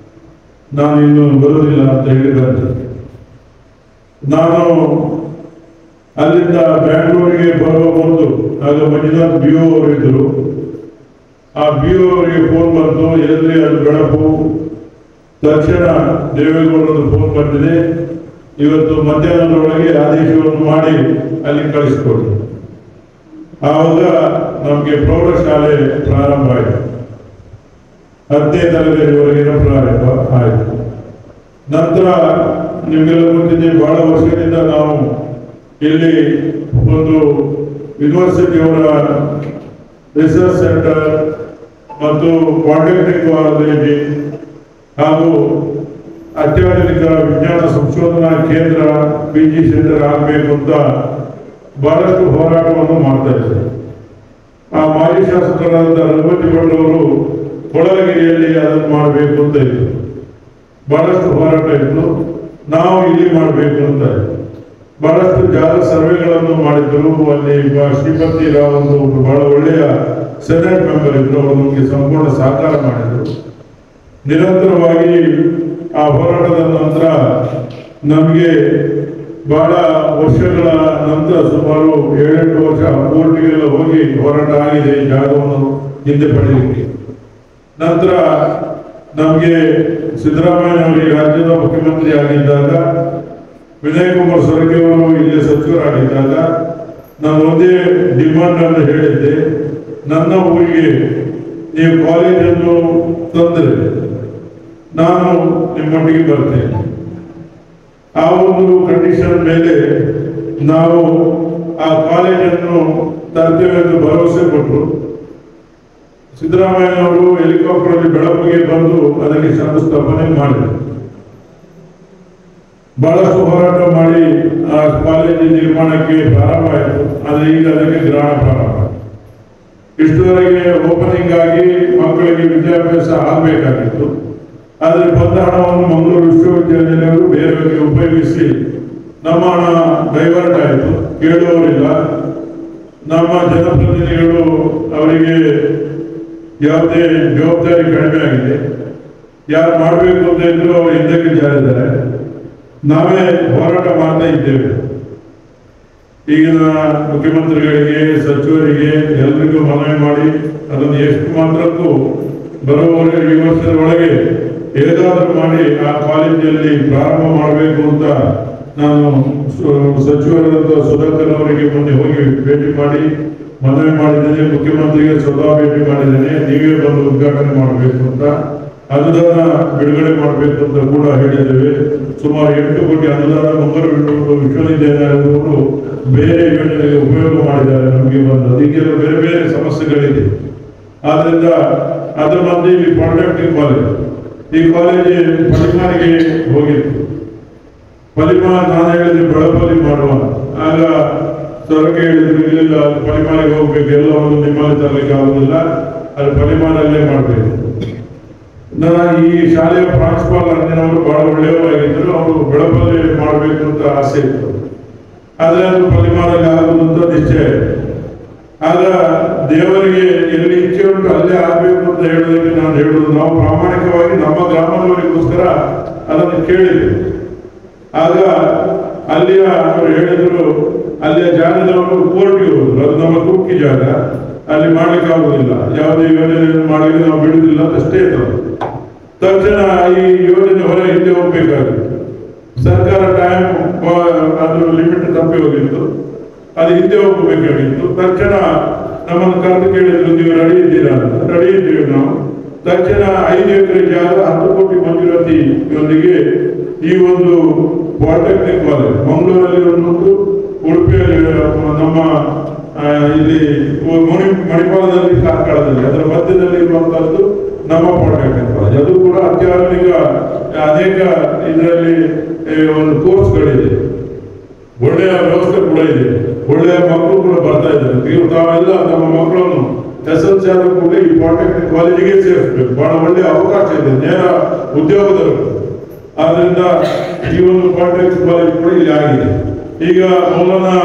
ನಾನು ಇನ್ನು ಬರೋದಿಲ್ಲ ಅಂತ ಹೇಳಿದ್ದಾರೆ. ನಾನು ಅಲ್ಲಿಂದ ಬ್ಯಾಂಗ್ಳೂರಿಗೆ ಬರುವ ಮೊದಲು ಆಗ ಮಂಜುನಾಥ್ BO ಅವರು ಇದ್ದರು. ಆ BO ಅವರಿಗೆ ಫೋನ್ ಬಂತು, ಎಲ್ಲಿ ಅದು ಬೆಳಪು, ತಕ್ಷಣ ದೇವೇಗೌಡರದ್ದು ಫೋನ್ ಬಂದಿದೆ, ಇವತ್ತು ಮಧ್ಯಾಹ್ನದೊಳಗೆ ಆದೇಶವನ್ನು ಮಾಡಿ ಅಲ್ಲಿ ಕಳಿಸಿಕೊಡಿ. ಆವಾಗ ನಮಗೆ ಪ್ರೌಢಶಾಲೆ ಪ್ರಾರಂಭ ಆಯಿತು. 10ನೇ ತರಗತಿವರೆಗಿನ ಪ್ರಾರಂಭ ಆಯಿತು. ನಂತರ ನಿಮಗೆಲ್ಲ ಗೊತ್ತಿದೆ, ಬಹಳ ವರ್ಷದಿಂದ ನಾವು ಇಲ್ಲಿ ಒಂದು ಯೂನಿವರ್ಸಿಟಿಯವರ ರಿಸರ್ಚ್ ಸೆಂಟರ್ ಮತ್ತು ಪಾಲಿಟೆಕ್ನಿಕ್ ಕಾಲೇಜ್ ಹಾಗೂ ಅತ್ಯಾಧುನಿಕ ವಿಜ್ಞಾನ ಸಂಶೋಧನಾ ಕೇಂದ್ರ PG ಸೆಂಟರ್ ಆಗಬೇಕು ಅಂತ ಬಹಳಷ್ಟು ಹೋರಾಟವನ್ನು ಮಾಡ್ತಾ ಇದ್ದಾರೆ. ಆ ಮಾಜಿ ಶಾಸಕರಾದ ರಘುಪತಿ ಭಟ್ ಅವರು ಕೊಳಲಗಿರಿಯಲ್ಲಿ ಅದನ್ನು ಮಾಡಬೇಕು ಅಂತ ಇತ್ತು. ಬಹಳಷ್ಟು ಹೋರಾಟ ಇತ್ತು, ನಾವು ಇಲ್ಲಿ ಮಾಡಬೇಕು ಅಂತ ಬಹಳಷ್ಟು ಜಾಗ ಸರ್ವೆಗಳನ್ನು ಮಾಡಿದ್ರು. ಅಲ್ಲಿ ಶ್ರೀಪತಿ ರಾವ್ ಒಂದು ಬಹಳ ಒಳ್ಳೆಯ ಸೆನೆಟ್ ಮೆಂಬರ್ ಇದ್ರು, ಅವರು ನಮಗೆ ಸಂಪೂರ್ಣ ಸಹಕಾರ ಮಾಡಿದ್ರು. ನಿರಂತರವಾಗಿ ಆ ಹೋರಾಟದ ನಂತರ ನಮಗೆ ಬಹಳ ವರ್ಷಗಳ ನಂತರ ಸುಮಾರು 7-8 ವರ್ಷ ಕೋರ್ಟಿಗೆಲ್ಲ ಹೋಗಿ ಹೋರಾಟ ಆಗಿದೆ ಈ ಜಾಗವನ್ನು ಹಿಂದೆ ಪಡೆಯಲಿಕ್ಕೆ. ನಂತರ ನಮಗೆ ಸಿದ್ದರಾಮಯ್ಯ ಅವರಿಗೆ ರಾಜ್ಯದ ಮುಖ್ಯಮಂತ್ರಿ ಆಗಿದ್ದಾಗ, ವಿನಯ್ ಕುಮಾರ್ ಸೊರಕೆ ಅವರು ಇಲ್ಲಿ ಸಚಿವರಾಗಿದ್ದಾಗ ನಾನು ಒಂದೇ ಡಿಮಾಂಡ್ ಅನ್ನು ಹೇಳಿದ್ದೆ, ನನ್ನ ಊರಿಗೆ ನೀವು ಕಾಲೇಜನ್ನು ತಂದರೆ ನಾನು ನಿಮ್ಮೊಟ್ಟಿಗೆ ಬರ್ತೇನೆ. ಆ ಒಂದು ಕಂಡೀಷನ್ ಮೇಲೆ ನಾವು ಆ ಕಾಲೇಜನ್ನು ತರ್ತೇವೆ ಎಂದು ಭರವಸೆ ಕೊಟ್ಟರು. ಸಿದ್ದರಾಮಯ್ಯ ಅವರು ಹೆಲಿಕಾಪ್ಟರ್ ಅಲ್ಲಿ ಬೆಳಕಿಗೆ ಬಂದು ಅದಕ್ಕೆ ಶಂಕುಸ್ಥಾಪನೆ ಮಾಡಿದರು. ಬಹಳಷ್ಟು ಹೋರಾಟ ಮಾಡಿ ಆ ಕಾಲೇಜು ನಿರ್ಮಾಣಕ್ಕೆ ಪ್ರಾರಂಭ ಆಯಿತು. ಆದರೆ ಈಗ ಅದಕ್ಕೆ ಗ್ರಹಣ ಪ್ರಾರಂಭ. ಇಷ್ಟುವರೆಗೆ ಓಪನಿಂಗ್ ಆಗಿ ಮಕ್ಕಳಿಗೆ ವಿದ್ಯಾಭ್ಯಾಸ ಆಗಬೇಕಾಗಿತ್ತು. ಆದರೆ ಬಂದ ಹಣವನ್ನು ಮಂಗಳೂರು ವಿಶ್ವವಿದ್ಯಾನಿಲಯಗಳು ಬೇರೆಯವರಿಗೆ ಉಪಯೋಗಿಸಿ ನಮ್ಮ ಹಣ ಡೈವರ್ಟ್ ಆಯಿತು. ಕೇಳುವವರಿಲ್ಲ. ನಮ್ಮ ಜನಪ್ರತಿನಿಧಿಗಳು ಅವರಿಗೆ ಯಾವುದೇ ಜವಾಬ್ದಾರಿ ಕಡಿಮೆ ಆಗಿದೆ. ಯಾರು ಮಾಡಬೇಕು ಅಂತ ಇದ್ರು ಅವರು ಹಿಂದಕ್ಕೆ ಜಾರಿದ್ದಾರೆ. ನಾವೇ ಹೋರಾಟ ಮಾಡ್ತಾ ಇದ್ದೇವೆ. ಈಗಿನ ಮುಖ್ಯಮಂತ್ರಿಗಳಿಗೆ, ಸಚಿವರಿಗೆ ಎಲ್ಲರಿಗೂ ಮನವಿ ಮಾಡಿ ಅದನ್ನು ಎಷ್ಟು ಮಾತ್ರಕ್ಕೂ ಬರುವ ಈ ವರ್ಷದ ಒಳಗೆ ಹೇಗಾದರೂ ಮಾಡಿ ಆ ಕಾಲೇಜಲ್ಲಿ ಪ್ರಾರಂಭ ಮಾಡಬೇಕು ಅಂತ ನಾನು ಸಚಿವರಾದ ಸುಧಾಕರ್ ಅವರಿಗೆ ಮೊನ್ನೆ ಹೋಗಿ ಭೇಟಿ ಮಾಡಿ ಮನವಿ ಮಾಡಿದ್ದೇನೆ. ಮುಖ್ಯಮಂತ್ರಿಗೆ ಸ್ವತಃ ಭೇಟಿ ಮಾಡಿದ್ದೇನೆ. ನೀವೇ ಬಂದು ಉದ್ಘಾಟನೆ ಮಾಡಬೇಕು ಅಂತ, ಅನುದಾನ ಬಿಡುಗಡೆ ಮಾಡಬೇಕು ಅಂತ ಕೂಡ ಹೇಳಿದ್ದೇವೆ. ಸುಮಾರು 8 ಕೋಟಿ ಅನುದಾನ ಮಂಗಳೂರು ವಿಶ್ವವಿದ್ಯಾಲಯದವರು ಬೇರೆ ಯೋಜನೆಗೆ ಉಪಯೋಗ ಮಾಡಿದ್ದಾರೆ. ನಮಗೆ ಬಂದು ಅದಕ್ಕೆಲ್ಲ ಬೇರೆ ಬೇರೆ ಸಮಸ್ಯೆಗಳಿದೆ. ಆದ್ರಿಂದ ಅದರ ಮಧ್ಯೆ ಇಲ್ಲಿ ಪಾಲಿಟೆಕ್ನಿಕ್ ಕಾಲೇಜ್, ಈ ಕಾಲೇಜ್ ಪಲಿಮಾರಿಗೆ ಹೋಗಿತ್ತು. ಪಲಿಮಾ ನಾನು ಹೇಳಿದ್ರೆ ಬೆಳಪಲ್ಲಿ ಮಾಡುವ, ಆಗ ಸ್ವರ್ಗೆ ಹೇಳಿದ್ರು ಇಲ್ಲ ಪಲಿಮಾರಿಗೆ ಹೋಗ್ಬೇಕು, ಎಲ್ಲವನ್ನು ನಿಮ್ಮಲ್ಲಿ ತರಲಿಕ್ಕೆ ಆಗುದಿಲ್ಲ, ಅದು ಪಲಿಮಾರಲ್ಲೇ ಮಾಡಬೇಕು. ಈ ಶಾಲೆಯ ಪ್ರಾಂಶುಪಾಲ ಅಂದಿನವರು ಬಹಳ ಒಳ್ಳೆಯವರಾಗಿದ್ದರು. ಅವರು ಬೆಳಪಲ್ಲಿ ಮಾಡಬೇಕು ಅಂತ ಆಸೆ ಇತ್ತು. ಆದ್ರೆ ಅದು ಪಲಿಮಾರಲ್ಲಿ ಆಗುವುದು ಅಂತ ನಿಶ್ಚಯ. ಆಗ ದೇವರಿಗೆ ಎಲ್ಲಿ ಇಚ್ಛೆ ಉಂಟು ಅಲ್ಲೇ ಆಗಬೇಕು ಅಂತ ಹೇಳೋದಕ್ಕೆ ನಾನು ಹೇಳುವುದು, ನಾವು ಪ್ರಾಮಾಣಿಕವಾಗಿ ನಮ್ಮ ಗ್ರಾಮದವರಿಗೋಸ್ಕರ ಅದನ್ನು ಕೇಳಿದ್ವಿ. ಆಗ ಅಲ್ಲಿಯ ಅವರು ಹೇಳಿದ್ರು, ಅಲ್ಲಿಯ ಜಾಗದವರು ಕೋರ್ಟ್ಗೆ ಹೋದ್ರು, ಅದು ನಮ್ಮ ಕುಕ್ಕಿ ಜಾಗ, ಅಲ್ಲಿ ಮಾಡ್ಲಿಕ್ಕೆ ಆಗುದಿಲ್ಲ, ಯಾವುದೇ ಯೋಜನೆ ಮಾಡಲಿಕ್ಕೆ ನಾವು ಬಿಡುವುದಿಲ್ಲ ಅಂತ ಅಷ್ಟೇ ಇತ್ತು. ತಕ್ಷಣ ಈ ಯೋಜನೆ ಹೊರ ಹಿಂದೆ ಹೋಗ್ಬೇಕಾಗಿತ್ತು. ಸರ್ಕಾರ ಟೈಮ್ ಅದು ಲಿಮಿಟ್ ತಪ್ಪಿ ಹೋಗಿತ್ತು, ಅದು ಹಿಂದೆ ಹೋಗಬೇಕಾಗಿತ್ತು. ತಕ್ಷಣ ನಮ್ಮನ್ನು ಕರೆದು ಕೇಳಿದ್ರು, ನೀವು ರೆಡಿ ಇದ್ದೀರಾ ಅಂತ. ರೆಡಿ ಇದ್ದೀವಿ ನಾವು. ತಕ್ಷಣ 5 ಎಕರೆ ಜಾಗ 10 ಕೋಟಿ ಮಂಜೂರಾತಿಯೊಂದಿಗೆ ಈ ಒಂದು ಪಾಲಿಟೆಕ್ನಿಕ್ ಕಾಲೇಜ್ ಮಂಗಳೂರಲ್ಲಿ ಒಂದು, ಉಡುಪಿಯಲ್ಲಿ ನಮ್ಮ ಇಲ್ಲಿ ಮಣಿಪಾಲದಲ್ಲಿ ಕಾರ್ಕಳದಲ್ಲಿ, ಅದರ ಮಧ್ಯದಲ್ಲಿ ಇರುವಂತಹದ್ದು ನಮ್ಮ ಪಾಲಿಟೆಕ್ನಿಕ್ ಕಾಲೇಜ್. ಅದು ಕೂಡ ಅತ್ಯಾಧುನಿಕ ಅನೇಕ ಇದರಲ್ಲಿ ಒಂದು ಕೋರ್ಸ್ಗಳಿದೆ, ಒಳ್ಳೆಯ ವ್ಯವಸ್ಥೆ ಕೂಡ ಇದೆ, ಒಳ್ಳೆಯ ಮಕ್ಕಳು ಕೂಡ ಬರ್ತಾ ಇದ್ದಾರೆ. ತಾವೆಲ್ಲ ನಮ್ಮ ಮಕ್ಕಳನ್ನು SSLC ಆದ ಕೂಡ ಈ ಪಾಲಿಟೆಕ್ನಿಕ್ ಕಾಲೇಜಿಗೆ ಸೇರಿಸಬೇಕು. ಬಹಳ ಒಳ್ಳೆಯ ಅವಕಾಶ ಇದೆ, ನೇರ ಉದ್ಯೋಗದವರು. ಆದ್ರಿಂದ ಈ ಒಂದು ಪಾಲಿಟೆಕ್ನಿಕ್ ಕಾಲೇಜ್ ಕೂಡ ಇಲ್ಲಿ ಆಗಿದೆ. ಈಗ ಮೌಲಾನಾ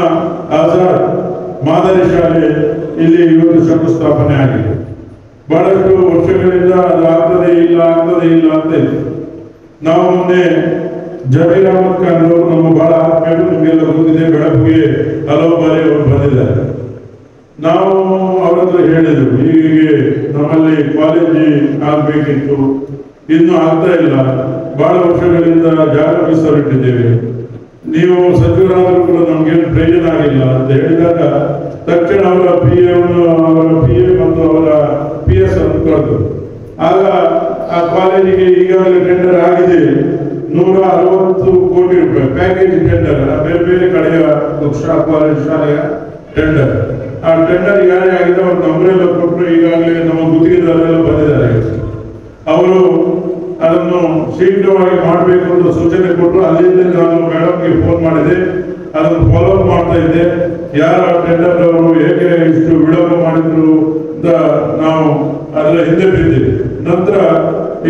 ಆಜಾದ್ ಮಾದರಿ ಶಾಲೆ ಇಲ್ಲಿ ಇವತ್ತು ಶಂಕುಸ್ಥಾಪನೆ ಆಗಿದೆ. ಬಹಳಷ್ಟು ವರ್ಷಗಳಿಂದ ಅದು ಆಗ್ತದೆ ಇಲ್ಲ ಅಂತ ಇದೆ. ನಾವು ಮೊನ್ನೆ ಜಮೀರ್ ಅಹಮದ್ ಖಾನ್ ಅವರು ನಮ್ಮ ಬಹಳ ಆತ್ಮೀಯರು, ನಿಮಗೆಲ್ಲ ಗೊತ್ತಿದೆ, ಬೆಳಕಿಗೆ ಹಲವು ಬಾರಿ ಅವರು ಬಂದಿದ್ದಾರೆ. ನಾವು ಅವ್ರ ಹತ್ರ ಹೇಳಿದ್ರು, ಹೀಗೆ ನಮ್ಮಲ್ಲಿ ಕಾಲೇಜ್ ಆಗ್ಬೇಕಿತ್ತು, ಇನ್ನು ಆಗ್ತಾ ಇಲ್ಲ, ಬಹಳ ವರ್ಷಗಳಿಂದ ಜಾಗ ಮೀಸಲಿಟ್ಟಿದ್ದೇವೆ, ನೀವು ಸಚಿವರಾದರೂ ಕೂಡ ನಮ್ಗೇನು ಪ್ರಯೋಜನ ಆಗಿಲ್ಲ ಅಂತ ಹೇಳಿದಾಗ ತಕ್ಷಣ ಅವರ PA ಮತ್ತು ಅವರ PS ಅನ್ನು ಕರೆದು, ಆಗ ಆ ಕಾಲೇಜಿಗೆ ಈಗಾಗಲೇ ಟೆಂಡರ್ ಆಗಿದೆ 160 ಕೋಟಿ ರೂಪಾಯಿ ಪ್ಯಾಕೇಜ್ ಟೆಂಡರ್, ಬೇರೆ ಬೇರೆ ಕಡೆಯ ಕಾಲೇಜ್ ಶಾಲೆಯ ಟೆಂಡರ್. ಆ ಟೆಂಡರ್ ಯಾರೇ ಆಗಿದೆ ಅವ್ರ ನಂಬರೆಲ್ಲ ಕೊಟ್ಟರು. ಈಗಾಗಲೇ ನಮ್ಮ ಗುತ್ತಿಗೆದಾರರೆಲ್ಲ ಬಂದಿದ್ದಾರೆ. ಅವರು ಅದನ್ನು ಶೀಘ್ರವಾಗಿ ಮಾಡಬೇಕು ಅಂತ ಸೂಚನೆ ಕೊಟ್ಟರು. ಅಲ್ಲಿಂದ ನಾನು ಮೇಡಮ್ಗೆ ಫೋನ್ ಮಾಡಿದೆ, ಅದನ್ನು ಫಾಲೋ ಅಪ್ ಮಾಡ್ತಾ ಇದ್ದೆ. ಯಾರ ಟೆಂಡರ್ ಅವರು ಹೇಗೆ ಇಷ್ಟು ವಿಳಂಬ ಮಾಡಿದ್ರು ಅಂತ ನಾವು ಅದರ ಹಿಂದೆ ಬಿದ್ದಿದೆ. ನಂತರ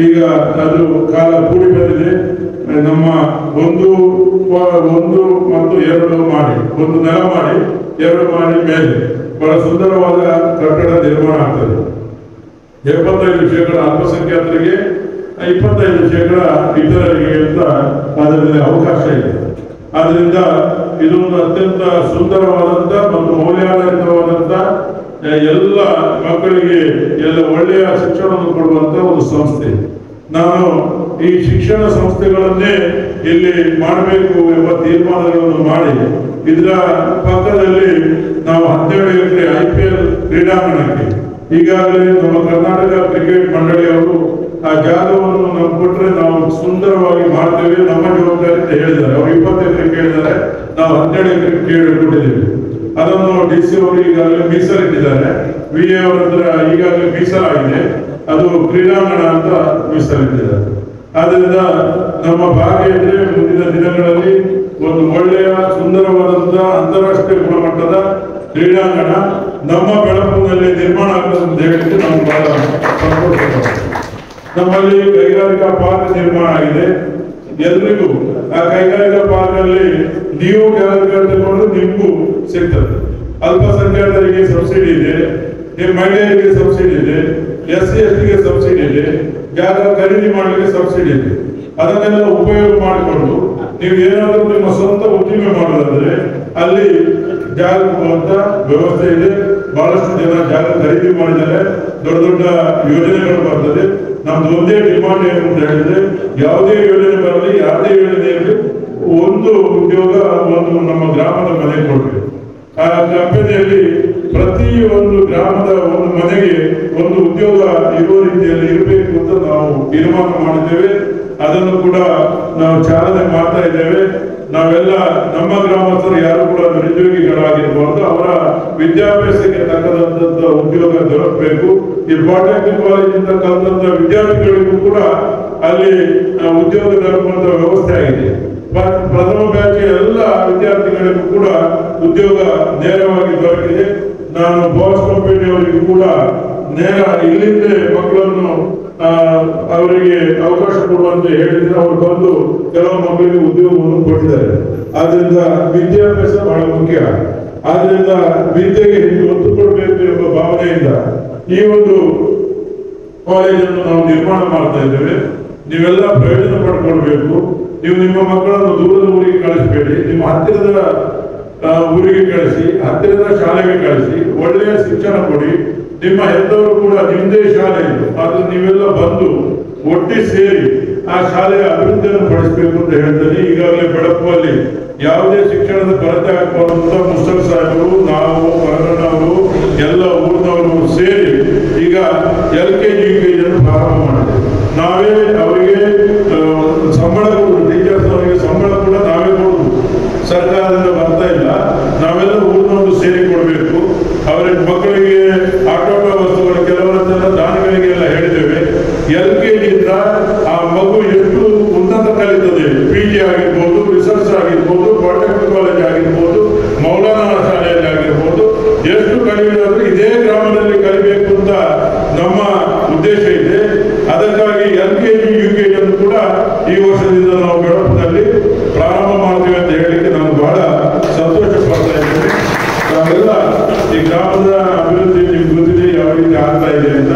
ಈಗ ಅದು ಕಾಲ ಕೂಡಿ ಬಂದಿದೆ. ನಮ್ಮ ಒಂದು ಮತ್ತು 2 ಮಾಡಿ, ಒಂದು ನೆಲ ಮಾಡಿ 2 ಮಾಡಿ ಮೇಲೆ ಬಹಳ ಸುಂದರವಾದ ಕಟ್ಟಡ ನಿರ್ಮಾಣ ಆಗ್ತದೆ. 75% ಅಲ್ಪಸಂಖ್ಯಾತರಿಗೆ, 25% ಇತರರಿಗೆ ಅಂತ ಅದರಲ್ಲಿ ಅವಕಾಶ ಇದೆ. ಆದ್ರಿಂದ ಇದೊಂದು ಅತ್ಯಂತ ಸುಂದರವಾದಂತ ಮತ್ತು ಮೌಲ್ಯಾಧಾರಿತವಾದಂತ ಎಲ್ಲ ಮಕ್ಕಳಿಗೆ ಎಲ್ಲ ಒಳ್ಳೆಯ ಶಿಕ್ಷಣವನ್ನು ಕೊಡುವಂತ ಒಂದು ಸಂಸ್ಥೆ. ನಾನು ಈ ಶಿಕ್ಷಣ ಸಂಸ್ಥೆಗಳನ್ನೇ ಇಲ್ಲಿ ಮಾಡಬೇಕು ಎಂಬ ತೀರ್ಮಾನಗಳನ್ನು ಮಾಡಿ, ಇದರ ಪಕ್ಕದಲ್ಲಿ ನಾವು 17 ಎಕರೆ IPL ಕ್ರೀಡಾಂಗಣಕ್ಕೆ ಈಗಾಗಲೇ ನಮ್ಮ ಕರ್ನಾಟಕ ಕ್ರಿಕೆಟ್ ಮಂಡಳಿಯವರು ಆ ಜಾಗವನ್ನು ನಾವು ಕೊಟ್ಟರೆ ನಾವು ಸುಂದರವಾಗಿ ಮಾಡ್ತೇವೆ, ನಮ್ಮ ಜವಾಬ್ದಾರಿ ಅಂತ ಹೇಳಿದ್ದಾರೆ. ಅವರು 20 ಎಕರೆ ಕೇಳಿದ್ದಾರೆ, ನಾವು 12 ಎಕರೆ ಕೊಟ್ಟಿದ್ದೇವೆ. ಅದನ್ನು DC ಅವರು ಈಗಾಗಲೇ ಮೀಸಲಿಟ್ಟಿದ್ದಾರೆ. VA ಅವರ ಹತ್ರ ಈಗಾಗಲೇ ಮೀಸಲಾಗಿದೆ, ಅದು ಕ್ರೀಡಾಂಗಣ ಅಂತ ಮೀಸಲಿಟ್ಟಿದ್ದಾರೆ. ಆದ್ರಿಂದ ನಮ್ಮ ಭಾಗ್ಯ ಇದ್ರೆ ಮುಂದಿನ ದಿನಗಳಲ್ಲಿ ಒಂದು ಒಳ್ಳೆಯ ಸುಂದರವಾದಂತಹ ಅಂತಾರಾಷ್ಟ್ರೀಯ ಗುಣಮಟ್ಟದ ಕ್ರೀಡಾಂಗಣ ನಮ್ಮ ಬೆಳಪುನಲ್ಲಿ ನಿರ್ಮಾಣ ಆಗ್ತದೆ ಅಂತ ಹೇಳಿದ್ರೆ ನಾವು ಬಹಳ ಸಂತೋಷ. ನಮ್ಮಲ್ಲಿ ಕೈಗಾರಿಕಾ ಪಾರ್ಕ್ ನಿರ್ಮಾಣ ಆಗಿದೆ. ಎಲ್ರಿಗೂ ಆ ಕೈಗಾರಿಕಾ ಪಾರ್ಕ್ ಅಲ್ಲಿ ನೀವು ಜಾಗ ತಗೊಂಡು ನಿಮಗೂ ಸಿಗ್ತದೆ. ಅಲ್ಪಸಂಖ್ಯಾತರಿಗೆ ಸಬ್ಸಿಡಿ ಇದೆ, ಮಹಿಳೆಯರಿಗೆ ಸಬ್ಸಿಡಿ ಇದೆ, SC ST ಗೆ ಸಬ್ಸಿಡಿ ಇದೆ, ಜಾಗ ಖರೀದಿ ಮಾಡಲಿಕ್ಕೆ ಸಬ್ಸಿಡಿ ಇದೆ. ಅದನ್ನೆಲ್ಲ ಉಪಯೋಗ ಮಾಡಿಕೊಂಡು ನೀವು ಏನಾದರೂ ನಿಮ್ಮ ಸ್ವಂತ ಉದ್ದಿಮೆ ಮಾಡೋದಾದ್ರೆ ಅಲ್ಲಿ ಜಾಗ ಕೊಡುವಂತ ವ್ಯವಸ್ಥೆ ಇದೆ. ಬಹಳಷ್ಟು ಜನ ಜಾಗ ಖರೀದಿ ಮಾಡಿದರೆ ದೊಡ್ಡ ದೊಡ್ಡ ಯೋಜನೆಗಳು ಬರ್ತದೆ. ನಮ್ದು ಒಂದೇ ಡಿಮಾಂಡ್ ಏನು ಅಂತ ಹೇಳಿದ್ರೆ, ಯಾವುದೇ ಯೋಜನೆ ಬರಲಿ, ಯಾವುದೇ ಯೋಜನೆ ಇರಲಿ, ಒಂದು ಉದ್ಯೋಗ ಒಂದು ನಮ್ಮ ಗ್ರಾಮದ ಮನೆಗೆ ಕೊಡ್ಬೇಕು. ಆ ಕಂಪನಿಯಲ್ಲಿ ಪ್ರತಿ ಒಂದು ಗ್ರಾಮದ ಒಂದು ಮನೆಗೆ ಒಂದು ಉದ್ಯೋಗ ಇರುವ ರೀತಿಯಲ್ಲಿ ಇರಬೇಕು ಅಂತ ನಾವು ತೀರ್ಮಾನ ಮಾಡಿದ್ದೇವೆ. ಅದನ್ನು ಕೂಡ ನಾವು ಚಾಲನೆ ಮಾಡ್ತಾ ಇದ್ದೇವೆ. ನಾವೆಲ್ಲ ನಮ್ಮ ಗ್ರಾಮಸ್ಥರು ಯಾರು ಕೂಡ ನಿರುದ್ಯೋಗಿಗಳಾಗಿರಬಾರ್ದು, ಅವರ ವಿದ್ಯಾಭ್ಯಾಸಕ್ಕೆ ತಕ್ಕದಂತ ಉದ್ಯೋಗ ದೊರಕಬೇಕು. ಈ ಪಾಲಿಟೆಕ್ನಿಕ್ ಕಾಲೇಜಿಂದ ಕಲಿತಂತ ವಿದ್ಯಾರ್ಥಿಗಳಿಗೂ ಕೂಡ ಅಲ್ಲಿ ಉದ್ಯೋಗ ದೊರಕುವಂತ ವ್ಯವಸ್ಥೆ ಆಗಿದೆ. ಪ್ರಥಮ ಬ್ಯಾಚ್ ಎಲ್ಲ ವಿದ್ಯಾರ್ಥಿಗಳಿಗೂ ಕೂಡ ಉದ್ಯೋಗ ನೇರವಾಗಿ ದೊರಕಿದೆ. ನಾನು ಬಾಸ್ ಕಂಪನಿ ಅವರಿಗೂ ಕೂಡ ನೇರ ಇಲ್ಲಿಂದೇ ಮಕ್ಕಳನ್ನು ಅವರಿಗೆ ಅವಕಾಶ ಕೊಡುವಂತೆ ಹೇಳಿದ್ರೆ ಅವರು ಬಂದು ಕೆಲವು ಮಕ್ಕಳಿಗೆ ಉದ್ಯೋಗವನ್ನು ಕೊಟ್ಟಿದ್ದಾರೆ. ಆದ್ರಿಂದ ವಿದ್ಯಾಭ್ಯಾಸ ಬಹಳ ಮುಖ್ಯ. ಆದ್ರಿಂದ ವಿದ್ಯೆಗೆ ಹೆಚ್ಚು ಒತ್ತು ಕೊಡಬೇಕು ಎಂಬ ಭಾವನೆಯಿಂದ ಈ ಒಂದು ಕಾಲೇಜನ್ನು ನಾವು ನಿರ್ಮಾಣ ಮಾಡ್ತಾ ಇದ್ದೇವೆ. ನೀವೆಲ್ಲ ಪ್ರಯೋಜನ ಪಡ್ಕೊಳ್ಬೇಕು. ನೀವು ನಿಮ್ಮ ಮಕ್ಕಳನ್ನು ದೂರದ ಊರಿಗೆ ಕಳಿಸಬೇಡಿ, ನಿಮ್ಮ ಹತ್ತಿರದ ಊರಿಗೆ ಕಳಿಸಿ, ಹತ್ತಿರದ ಶಾಲೆಗೆ ಕಳಿಸಿ, ಒಳ್ಳೆಯ ಶಿಕ್ಷಣ ಕೊಡಿ. ನಿಮ್ಮ ಹೆತ್ತವರು ಕೂಡ ನಿಮ್ಮದೇ ಶಾಲೆ ಇತ್ತು, ಆದ್ರೆ ನೀವೆಲ್ಲ ಬಂದು ಒಟ್ಟಿ ಸೇರಿ ಆ ಶಾಲೆಯ ಅಭಿವೃದ್ಧಿಯನ್ನು ಪಡಿಸಬೇಕು ಅಂತ ಹೇಳ್ತೇನೆ. ಈಗಾಗಲೇ ಬೆಳಪಲ್ಲಿ ಯಾವುದೇ ಶಿಕ್ಷಣದ ಕೊರತೆ ಆಗಬಾರದು ಅಂತ ಮುಸ್ತಕ್ ಸಾಹೇಬರು, ನಾವು, ಕರಣ್ಣವರು, ಎಲ್ಲ ಊರಿನವರು ಸೇರಿ ಈಗ LKG UKG ಅನ್ನು ಪ್ರಾರಂಭ ಮಾಡಿದ್ದೇವೆ. ನಾವೇ ಅವರಿಗೆ ಸಂಬಳ ಕೊಡುದು, ಟೀಚರ್ಸ್ ಅವರಿಗೆ ಸಂಬಳ ಕೂಡ ನಾವೇ ಕೊಡುದು, ಸರ್ಕಾರದಿಂದ ಬರ್ತಾ ಇಲ್ಲ. ನಾವೆಲ್ಲ ಊರಿನವರು ಸೇರಿ ಕೊಡಬೇಕು. ಅವರ ಮಕ್ಕಳಿಗೆ ಆಟೋಟ ವಸ್ತುಗಳು ಕೆಲವರನ್ನೆಲ್ಲ ದಾನಿಗಳಿಗೆಲ್ಲ ಹೇಳಿದ್ದೇವೆ. LKG ಇಂದ ಆ ಮಗು ಎಷ್ಟು ಉನ್ನತ ಕಲಿತದೆ, PG ಆಗಿರ್ಬೋದು, ರಿಸರ್ಚ್ ಆಗಿರ್ಬೋದು, ಪಾಲಿಟೆಕ್ನಿಕ್ ಕಾಲೇಜ್ ಆಗಿರ್ಬೋದು, ಮೌಲಾನಾ ಶಾಲೆಯಲ್ಲಿ ಆಗಿರ್ಬೋದು, ಎಷ್ಟು ಕಲಿಯುವುದಾದ್ರೆ ಇದೇ ಗ್ರಾಮದಲ್ಲಿ ಕಲಿಬೇಕು ಅಂತ ನಮ್ಮ ಉದ್ದೇಶ ಇದೆ. ಅದಕ್ಕಾಗಿ LKG UKG ಅನ್ನು ಕೂಡ ಈ ವರ್ಷದಿಂದ ನಾವು ಬೆಳಪುನಲ್ಲಿ ಪ್ರಾರಂಭ ಮಾಡ್ತೇವೆ ಅಂತ ಹೇಳಲಿಕ್ಕೆ ನಾನು ಬಹಳ ಸಂತೋಷ ಪಡ್ತಾ ಇದ್ದೇನೆ. ನಾವೆಲ್ಲ ಈ ಗ್ರಾಮದ ಅಭಿವೃದ್ಧಿ ನಿಮ್ಗೆ ಗೊತ್ತಿದೆ ಯಾವ ರೀತಿ ಆಗ್ತಾ ಇದೆ ಅಂತ.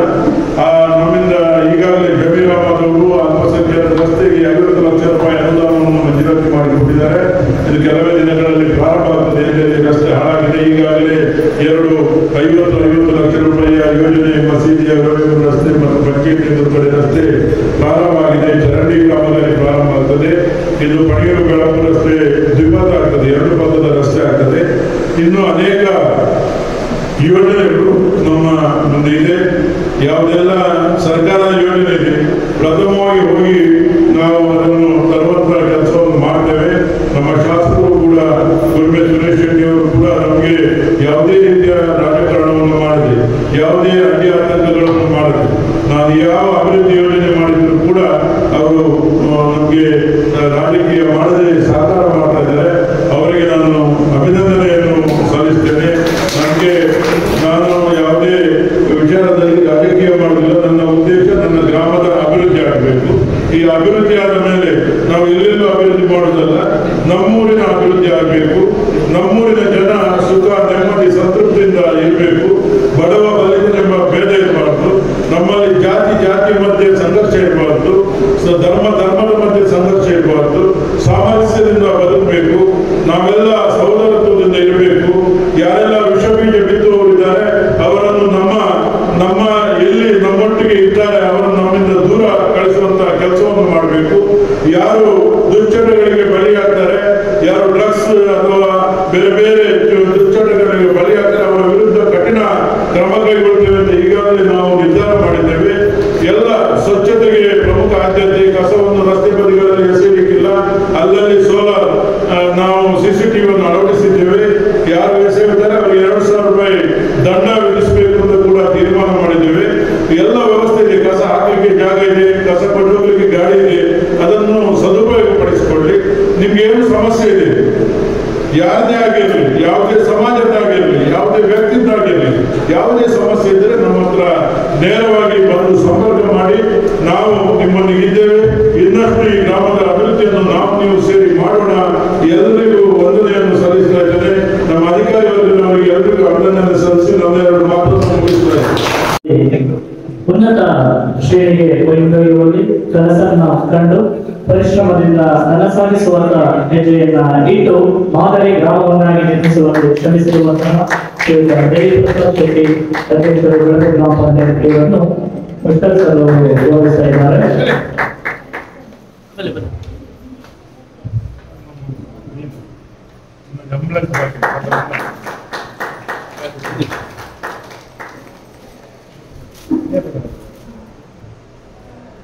ನಮ್ಮಿಂದ ಈಗಾಗಲೇ ಜಮೀರ್ ಅಹಮದ್ ಅವರು ಅಲ್ಪಸಂಖ್ಯಾತ ರಸ್ತೆಗೆ 50 ಲಕ್ಷ ರೂಪಾಯಿ ಅನುದಾನವನ್ನು ಮಂಜೂರಾತಿ ಮಾಡಿಕೊಟ್ಟಿದ್ದಾರೆ. ಇದು ಕೆಲವೇ ದಿನಗಳಲ್ಲಿ ಪ್ರಾರಂಭ ಆಗ್ತದೆ. ಎಲ್ಲೆಲ್ಲಿ ರಸ್ತೆ ಹಾಳಾಗಿದೆ, ಈಗಾಗಲೇ 50 ಲಕ್ಷ ರೂಪಾಯಿಯ ಯೋಜನೆ ಮಸೀದಿಯ ರಸ್ತೆ ಮತ್ತು ಬಂಕೇಟಿ ರಸ್ತೆ ಪ್ರಾರಂಭ ಆಗಿದೆ. ಚರಂಡಿ ಗ್ರಾಮದಲ್ಲಿ ಪ್ರಾರಂಭ ಆಗ್ತದೆ. ಇದು ಪಣಿಯೂರು ಬೆಳಪು ರಸ್ತೆ ದ್ವಿಪಥ ಆಗ್ತದೆ, 2 ಪಥದ ರಸ್ತೆ ಆಗ್ತದೆ. ಇನ್ನು ಅನೇಕ ಯೋಜನೆಗಳು ನಮ್ಮ ಮುಂದೆ ಇದೆ. ಯಾವುದೆಲ್ಲ ಸರ್ಕಾರದ ಯೋಜನೆ ಇದೆ ಪ್ರಥಮವಾಗಿ ಹೋಗಿ ನಾವು ಅದನ್ನು ತರುವಂತ ಕೆಲಸವನ್ನು ಮಾಡ್ತೇವೆ. ನಮ್ಮ ಶಾಸಕರು ಕೂಡ ಗುರುಮೆ ಸುರೇಶ್ ಶೆಟ್ಟಿ ಅವರು ಕೂಡ ನಮಗೆ ಯಾವುದೇ ರೀತಿಯ ರಾಜಕಾರಣವನ್ನು ಮಾಡದೆ, ಯಾವುದೇ ಅಡ್ಡಿ ಆತಂಕಗಳನ್ನು ಮಾಡದೆ, ನಾನು ಯಾವ ಅಭಿವೃದ್ಧಿ ಯೋಜನೆ ಮಾಡಿದ್ರು ಕೂಡ ಅವರು ನಮಗೆ ರಾಜಕೀಯ ಮಾಡದೆ ಸಹಕಾರ ಮಾಡ್ತಾ ಇದ್ದಾರೆ. ಅವರಿಗೆ ನಾನು ಅಭಿನಂದನೆಯನ್ನು ಸಲ್ಲಿಸ್ತೇನೆ. ನಾನು ಯಾವುದೇ ವಿಚಾರದಲ್ಲಿ ರಾಜಕೀಯ ಮಾಡುವುದಿಲ್ಲ. ನನ್ನ ಉದ್ದೇಶ ನನ್ನ ಗ್ರಾಮದ ಅಭಿವೃದ್ಧಿ ಆಗಬೇಕು. ಈ ಅಭಿವೃದ್ಧಿ ಆದ ಮೇಲೆ ನಾವು ಎಲ್ಲೆಲ್ಲೂ ಅಭಿವೃದ್ಧಿ ಮಾಡುವುದಲ್ಲ, ನಮ್ಮೂರಿನ ಅಭಿವೃದ್ಧಿ ಆಗಬೇಕು. ನಮ್ಮೂರಿನ ಜನ ಸುಖ, ನೆಮ್ಮದಿ, ಸಂತೃಪ್ತಿಯಿಂದ ಇರಬೇಕು. ಬಡವ ಬಲಿತನೆಂಬ ಭೇದ ಇರಬಾರ್ದು. ನಮ್ಮಲ್ಲಿ ಜಾತಿ ಮಧ್ಯೆ ಸಂಘರ್ಷ ಇರಬಾರ್ದು. ಧರ್ಮದ ಮಧ್ಯೆ ಸಂಘರ್ಷ ಇರಬಾರ್ದು. ಸಾಮರಸ್ಯದಿಂದ ಬದುಕಬೇಕು. ನಾವೆಲ್ಲ ಸಹೋದರತ್ವದಿಂದ ಇರಬೇಕು. ಯಾರೆಲ್ಲ ವಿಷಬೀಜ ಬಿತ್ತುವವರಿದ್ದಾರೆ ಅವರನ್ನು ನಮ್ಮ ಎಲ್ಲಿ ನಮ್ಮೊಟ್ಟಿಗೆ ಇದ್ದಾರೆ ಅವರನ್ನು ನಮ್ಮಿಂದ ದೂರ ಕಳಿಸುವಂತಹ ಕೆಲಸವನ್ನು ಮಾಡಬೇಕು. ಯಾರು ದುಶ್ಚಟಗಳಿಗೆ ಬಲಿಯಾಗ್ತಾರೆ, ಯಾರು ಡ್ರಗ್ಸ್ ಅಥವಾ ಬೇರೆ ಬೇರೆ ದುಶ್ಚಟಗಳಿಗೆ ಬಲಿಯಾಗ್ತಾರೆ, ಅವರ ವಿರುದ್ಧ ಕಠಿಣ ಕ್ರಮ ಕೈಗೊಳ್ತೇವೆ ಅಂತ ಈಗಾಗಲೇ ನಾವು ನಿರ್ಧಾರ ಮಾಡಿದ್ದೇವೆ. ಎಲ್ಲ ಸ್ವಚ್ಛತೆಗೆ ಪ್ರಮುಖ ಆದ್ಯತೆ. ಕಸವನ್ನು ರಸ್ತೆ ಬದಿಗಳಲ್ಲಿ ಎಸೆಯಲಿಕ್ಕಿಲ್ಲ. ಅಲ್ಲಲ್ಲಿ ಸೋಲಾರ್ ನಾವು CCTV ಅಳವಡಿಸಿದ್ದೇವೆ. ಯಾರು ಎಸೆಯುತ್ತಾರೆ ಅವರಿಗೆ 2,000 ರೂಪಾಯಿ ದಂಡ ವಿಧಿಸಬೇಕು ಅಂತ ಕೂಡ ತೀರ್ಮಾನ ಮಾಡಿದ್ದೇವೆ. ಎಲ್ಲ ವ್ಯವಸ್ಥೆ ಇದೆ. ಕಸ ಹಾಕಲಿಕ್ಕೆ ಜಾಗ ಇದೆ, ಕಸ ಕೊಂಡೋಗ್ಲಿಕ್ಕೆ ಗಾಡಿ ಇದೆ. ಅದನ್ನು ಸದುಪಯೋಗ ನಿಮ್ಗೆ ಏನು ಸಮಸ್ಯೆ ಇದೆ, ಯಾರದೇ ಆಗಿರಲಿ, ಯಾವುದೇ ಸಮಾಜದ್ದಾಗಿರಲಿ, ಯಾವುದೇ ವ್ಯಕ್ತಿದ್ದಾಗಿರಲಿ, ಯಾವುದೇ ಸಮಸ್ಯೆ ಇದ್ದರೆ ನಮ್ಮ ಹತ್ರ ನೇರವಾಗಿ ಬಂದು ಸಂಪರ್ಕ ಮಾಡಿ. ನಾವು ನಿಮ್ಮೊಂದಿಗೆ ಇದ್ದೇವೆ. ಇನ್ನಷ್ಟು ಈ ಗ್ರಾಮದ ಅಭಿವೃದ್ಧಿಯನ್ನು ನಾವು ನೀವು ಸೇರಿ ಮಾಡೋಣ. ಎಲ್ಲರಿಗೂ ವಂದನೆಯನ್ನು ಸಲ್ಲಿಸ್ತಾ ಇದ್ದೇನೆ. ನಮ್ಮ ಅಧಿಕಾರಿ ವರ್ಗದವರಿಗೆ ಎಲ್ಲರಿಗೂ ಅಭಿನಂದನೆ ಸಲ್ಲಿಸಿ ನಮ್ಮೆರಡು ಮಾತನ್ನು ಮುಗಿಸ್ತಾ ಇದ್ದೇನೆ. ಉನ್ನತ ಶ್ರೇಣಿಗೆ ಕೊಂಡೊಯ್ಯುವಲ್ಲಿ ಕೆಲಸವನ್ನು ಕಂಡು ಪರಿಶ್ರಮದಿಂದ ನನಸಾಗಿಸುವಂತ ಹೆಜ್ಜೆಯನ್ನ ಇಟ್ಟು ಮಾದರಿ ಗ್ರಾಮವನ್ನಾಗಿ ನಿರ್ಮಿಸುವಂತೆ ಶ್ರಮಿಸಿರುವಂತಹ ದೇವಿ ಪ್ರಸಾದ್ ಶೆಟ್ಟಿ ಅಧ್ಯಕ್ಷರು ಬೆಳಗ್ಗೆ ಗ್ರಾಮ ಪಂಚಾಯತ್ಗಳನ್ನು ವಿಸ್ತರಿಸಲು ಗೌರವಿಸ್ತಾ ಇದ್ದಾರೆ.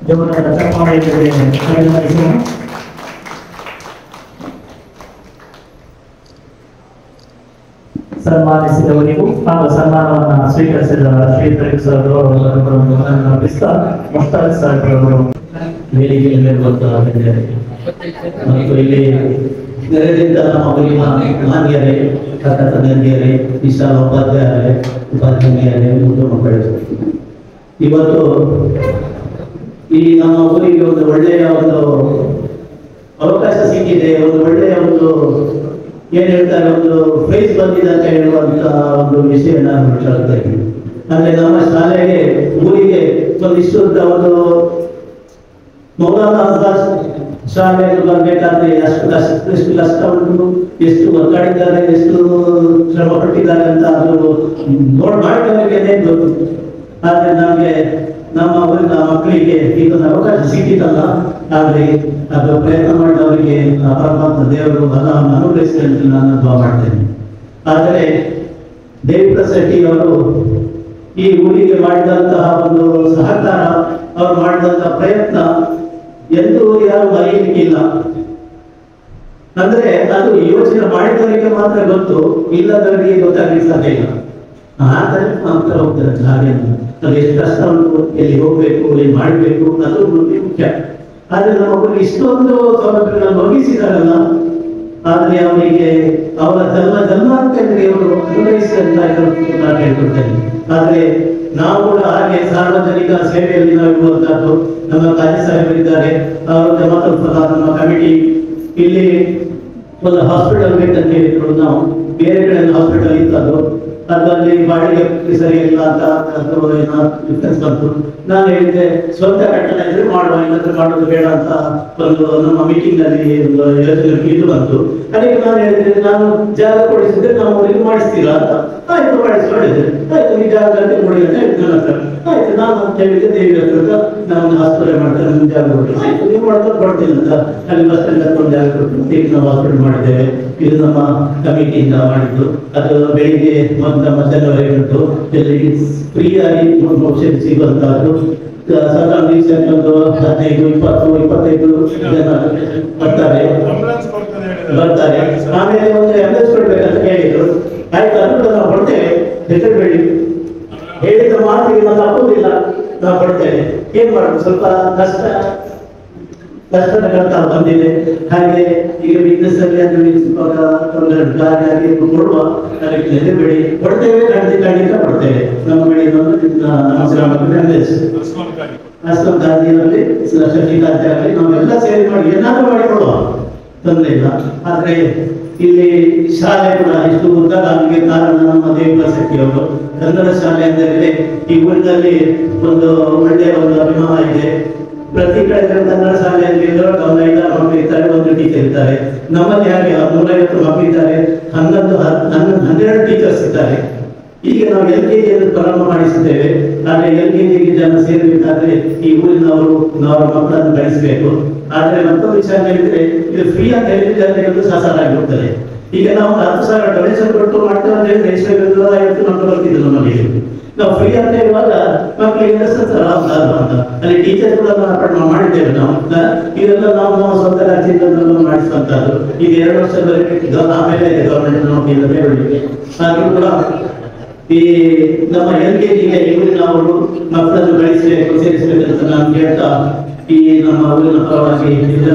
ಜಮುನದ ಚಪ್ಪಾಳೆಗಳಿಗೆ ಸನ್ಮಾನಿಸೋಣ. ಸನ್ಮಾನಿಸಿದವರಿಗೂ ಹಾಗೂ ಸನ್ಮಾನವನ್ನು ಸ್ವೀಕರಿಸಿದ ಶ್ರೀಧರ್ ಸರ್ ಅವರನ್ನು ಅರ್ಪಿಸ್ತಾ ಮುಷ್ತಾಕ್ ಸಾಹೇಬರು ವೇದಿಕೆಯಲ್ಲಿರುವಂತಹ ಮತ್ತು ಇಲ್ಲಿ ನೆರೆದಿದ್ದ ನಮ್ಮ ಊರಿನ ಮಾನ್ಯರೇ, ಕನ್ನಡಿಗರೇ, ವಿಶಾಲ ಉಪಾಧ್ಯಾಯರೇ, ಉಪಾಧ್ಯಾಯರೇ, ಮುದ್ದು ಮಕ್ಕಳು, ಇವತ್ತು ಈ ನಮ್ಮ ಊರಿಗೆ ಒಂದು ಒಳ್ಳೆಯ ಒಂದು ಅವಕಾಶ ಸಿಕ್ಕಿದೆ. ಒಂದು ಒಳ್ಳೆಯ ಒಂದು ಏನ್ ಹೇಳ್ತಾರೆ, ಒಂದು ಪ್ರೈಸ್ ಬಂದಿದೆ ಅಂತ ಹೇಳುವಂತ ಒಂದು ವಿಷಯ ನಾನು ಹೇಳ್ತಾ ಇದ್ದೀನಿ. ಅಂದ್ರೆ ನಮ್ಮ ಶಾಲೆಗೆ ಊರಿಗೆ ಒಂದಿಷ್ಟು ಒಂದು ಮೌಲಾನಾ ಆಜಾದ್ ಶಾಲೆಗೆ ಬರ್ಬೇಕಾದ್ರೆ ಎಷ್ಟು ಕಷ್ಟ ಉಂಟು, ಎಷ್ಟು ಒತ್ತಾಡಿದ್ದಾರೆ, ಎಷ್ಟು ಶ್ರಮ ಪಟ್ಟಿದ್ದಾರೆ ಅಂತ ಅದು ಮಾಡಿದವರಿಗೆ ಗೊತ್ತು. ಆದ್ರೆ ನಮಗೆ ನಮ್ಮ ಊರಿನ ಮಕ್ಕಳಿಗೆ ಇದೊಂದು ಅವಕಾಶ ಸಿಕ್ಕಿತಲ್ಲ, ಆದ್ರೆ ಅದು ಪ್ರಯತ್ನ ಮಾಡಿದವರಿಗೆ ಪರಮಾತ್ಮ ದೇವರು ಬಲವನ್ನು ಅನುಗ್ರಹಿಸಿ ಅಂತ ನಾನು ದ್ವಾ ಮಾಡ್ತೇನೆ. ಆದರೆ ದೇವಿ ಪ್ರಸಾದ್ ಶೆಟ್ಟಿ ಅವರು ಈ ಊರಿಗೆ ಮಾಡಿದಂತಹ ಒಂದು ಸಹಕಾರ, ಅವರು ಮಾಡಿದಂತಹ ಪ್ರಯತ್ನ ಎಂದೂ ಯಾರು ಮರೆಯಲಿಕ್ಕಿಲ್ಲ. ಅಂದ್ರೆ ಅದು ಯೋಚನೆ ಮಾಡಿದವರಿಗೆ ಮಾತ್ರ ಗೊತ್ತು, ಇಲ್ಲದವರಿಗೆ ಗೊತ್ತಾಗಲಿಕ್ಕೆ ಸಾಧ್ಯ ಇಲ್ಲ. ಆದರೆ ಮಾತ್ರ ಹೋಗ್ತಾರೆ ಹಾಗೇನು, ಅದು ಎಷ್ಟು ಕಷ್ಟ ಉಂಟು, ಎಲ್ಲಿ ಹೋಗ್ಬೇಕು, ಎಲ್ಲಿ ಮಾಡಬೇಕು, ಅದು ಮುಖ್ಯ. ಆದ್ರೆ ನಮ್ಮ ಊರಿಗೆ ಇಷ್ಟೊಂದು ಸೌಲಭ್ಯಗಳನ್ನು ಒದಗಿಸಿದಾರಲ್ಲ, ಆದ್ರೆ ಅವರಿಗೆ ಅವರ ಜನ್ಮಾಂತರಿಗೆ ಅವರು ಅನುಗ್ರಹಿಸಿ ಅಂತ ನಾನು ಹೇಳ್ಕೊಡ್ತೇನೆ. ಆದ್ರೆ ನಾವು ಕೂಡ ಹಾಗೆ ಸಾರ್ವಜನಿಕ ಸೇವೆಯಲ್ಲಿ ನಾವು ಇರುವಂತಹದ್ದು. ನಮ್ಮ ಕಾಜಿ ಸಾಹೇಬರಿದ್ದಾರೆ, ಅವರು ಜಮಾತುಲ್ ಫಲಾಹ್ ನಮ್ಮ ಕಮಿಟಿ ಇಲ್ಲಿ ಒಂದು ಹಾಸ್ಪಿಟಲ್ ಬೇಕಂತ ಹೇಳಿದ್ರು. ನಾವು ಬೇರೆ ಕಡೆ ಹಾಸ್ಪಿಟಲ್ ಇತ್ತದು, ಅದರಲ್ಲಿ ಬಾಡಿಗೆ ಸರಿ ಇಲ್ಲ ಅಂತ ಡಿಫ್ರೆನ್ಸ್ ಬಂತು. ನಾನು ಹೇಳಿದ್ದೆ ಸ್ವಂತ ಕಟ್ಟಡ ಇದ್ರೆ ಮಾಡುವ, ಇಲ್ಲದ್ರೆ ಮಾಡೋದು ಬೇಡ ಅಂತ ಒಂದು ನಮ್ಮ ಮೀಟಿಂಗ್ ನಲ್ಲಿ ಒಂದು ಯೋಚನೆ ಇದು ಬಂತು. ಅದಕ್ಕೆ ನಾನು ಹೇಳಿದ್ರೆ, ನಾನು ಜಾಗ ಕೊಡಿಸಿದ್ರೆ ನಾವು ಇದು ಮಾಡಿಸ್ತೀರಾ ಅಂತ. ಆಯ್ತು ಮಾಡಿಸಿ ಮಾಡಿದ್ರೆ ಆಯ್ತು, ಈ ಜಾಗದಲ್ಲಿ ಕೊಡಿ ಅಂತ ಹೇಳಿದ್ರು ನನ್ನ ಹತ್ರ. ಆಯ್ತು, ನಾನು ಅಂತ ಹೇಳಿದ್ದೆ ದೇವಿ ಹತ್ರ ನಾನು ಆಸ್ಪತ್ರೆ ಮಾಡ್ತೇನೆ, ನಿಮ್ಗೆ ಜಾಗ ಕೊಡಿ. ಆಯ್ತು, ನೀವು ಮಾಡ್ತಾರೆ ಕೊಡ್ತೀನಿ ಅಂತ ಅಲ್ಲಿ ಬಸ್ ಸ್ಟ್ಯಾಂಡ್ ಒಂದು ಜಾಗ ಕೊಟ್ಟು ಈಗ ನಾವು ಹಾಸ್ಪಿಟಲ್ ಮಾಡಿದ್ದೇವೆ. ಇದು ನಮ್ಮ ಕಮಿಟಿಯಿಂದ ಮಾಡಿದ್ದು. ಅದು ಬೆಳಿಗ್ಗೆ ಮಧ್ಯಾಹ್ನವರೆಗೆ ಉಂಟು. ಇಲ್ಲಿ ಫ್ರೀ ಆಗಿ ಔಷಧಿ ಸಿಗುವಂತಹದ್ದು. ಸಾಧಾರಣ ದಿವಸಕ್ಕೆ ಒಂದು 15-20-25 ಜನ ಬರ್ತಾರೆ. ಆಮೇಲೆ ಒಂದು ಆಂಬುಲೆನ್ಸ್ ಕೊಡ್ಬೇಕಂತ ಹೇಳಿದ್ರು. ಆಯ್ತು, ಅದು ನಾವು ಕೊಡ್ತೇವೆ, ಹೆಸರುಬೇಡಿ, ಹೇಳಿದ ಮಾತಿಗೆ ನಾವು ತಪ್ಪುವುದಿಲ್ಲ, ನಾವು ಕೊಡ್ತೇವೆ. ಏನ್ ಮಾಡುದು, ಸ್ವಲ್ಪ ಕಷ್ಟದ ಕಷ್ಟ ಬಂದಿದೆ. ಹಾಗೆ ಈಗ ಬಿಸ್ನೆಸ್ ಅಲ್ಲಿ ಅದು ಗಾಡಿ ಕೊಡುವ, ಅದಕ್ಕೆ ಹೆದರಬೇಡಿ, ಕೊಡ್ತೇವೆ, ಖಂಡಿತ ಕೊಡ್ತೇವೆ. ನಮ್ಮ ಕಡೆ ನಮ್ಮ ಗ್ರಾಮದಲ್ಲಿ ಅಸ್ಲಾಂ ಗಾಂಧಿಯಲ್ಲಿ ಶಶಿ ಗಾಂಧಿ ಆಗಲಿ ನಾವೆಲ್ಲ ಸೇರಿ ಮಾಡಿ ಏನಾದ್ರೂ ಮಾಡಿ ಕೊಡುವ, ತೊಂದರೆ ಇಲ್ಲ. ಆದ್ರೆ ಇಲ್ಲಿ ಶಾಲೆ ಕೂಡ ಇಷ್ಟು ಉದ್ದಗಾಮಿಗೆ ಕಾರಣ ನಮ್ಮ ದೇವಿ ಪ್ರಸಾದ್ ಶೆಟ್ಟಿ ಅವರು. ಕನ್ನಡ ಶಾಲೆ ಅಂದರೆ ಈ ಊರಿನಲ್ಲಿ ಒಂದು ಒಳ್ಳೆಯ ಒಂದು ಅಭಿಮಾನ ಇದೆ. ಪ್ರತಿ ಕಡೆ ಕನ್ನಡ ಶಾಲೆಯಲ್ಲಿ 5 ಮಕ್ಕಳು ಇರ್ತಾರೆ, ಒಂದು ಟೀಚರ್ ಇರ್ತಾರೆ. ನಮ್ಮಲ್ಲಿ ಹಾಗೆ 150 ಮಕ್ಕಳು ಇದ್ದಾರೆ, 12 ಟೀಚರ್ಸ್ ಇದ್ದಾರೆ. ಈಗ ನಾವು LKG ಪ್ರಾರಂಭ ಮಾಡಿಸಿದ್ದೇವೆ. ಆದ್ರೆ LKG ಜನ ಸೇರಬೇಕಾದ್ರೆ ಈ ಊರಿನವರು ಅವರ ಮಕ್ಕಳನ್ನು ಕಳಿಸಬೇಕು. ಆದ್ರೆ ಮತ್ತೊಂದು ವಿಚಾರ ಹೇಳಿದ್ರೆ, ಇದು ಫ್ರೀ ಅಂತ ಹೇಳಿದ್ರೆ ಒಂದು ಸಾಸಾರ ಆಗಿರುತ್ತದೆ. ಈಗ ನಾವು 10,000 ಡೊನೇಷನ್ ಕೊಟ್ಟು ಮಾಡ್ತೇವೆ ಅಂತ ಹೇಳಿದ್ರೆ 50 ಮಕ್ಕಳು ಬರ್ತಿದ್ರು ನಮ್ಮಲ್ಲಿ. ನಾವು ಫ್ರೀ ಅಂತ ಇರುವಾಗ ಮಕ್ಕಳಿಗೆ ಅಂತ ಅಲ್ಲಿ ಟೀಚರ್ ಕೂಡ ಮಾಡಿದ್ದೇವೆ ನಾವು. ಇದೆಲ್ಲ ನಾವು ಸ್ವಂತ ಖರ್ಚಿಂದ ಮಾಡಿಸುವಂತದ್ದು. ಈಗ 2 ವರ್ಷದವರೆಗೆ ಆಮೇಲೆ ಗವರ್ಮೆಂಟ್ ನೌಕರಿ. ಹಾಗೆ ಕೂಡ ಈ ನಮ್ಮ LKG ಗೆ ಊರಿನವರು ಮಕ್ಕಳನ್ನು ಬೆಳೆಸಬೇಕು, ಸೇರಿಸಬೇಕಂತ ನಾನು ಹೇಳ್ತಾ ಈ ನಮ್ಮ ಊರಿನ ಪರವಾಗಿ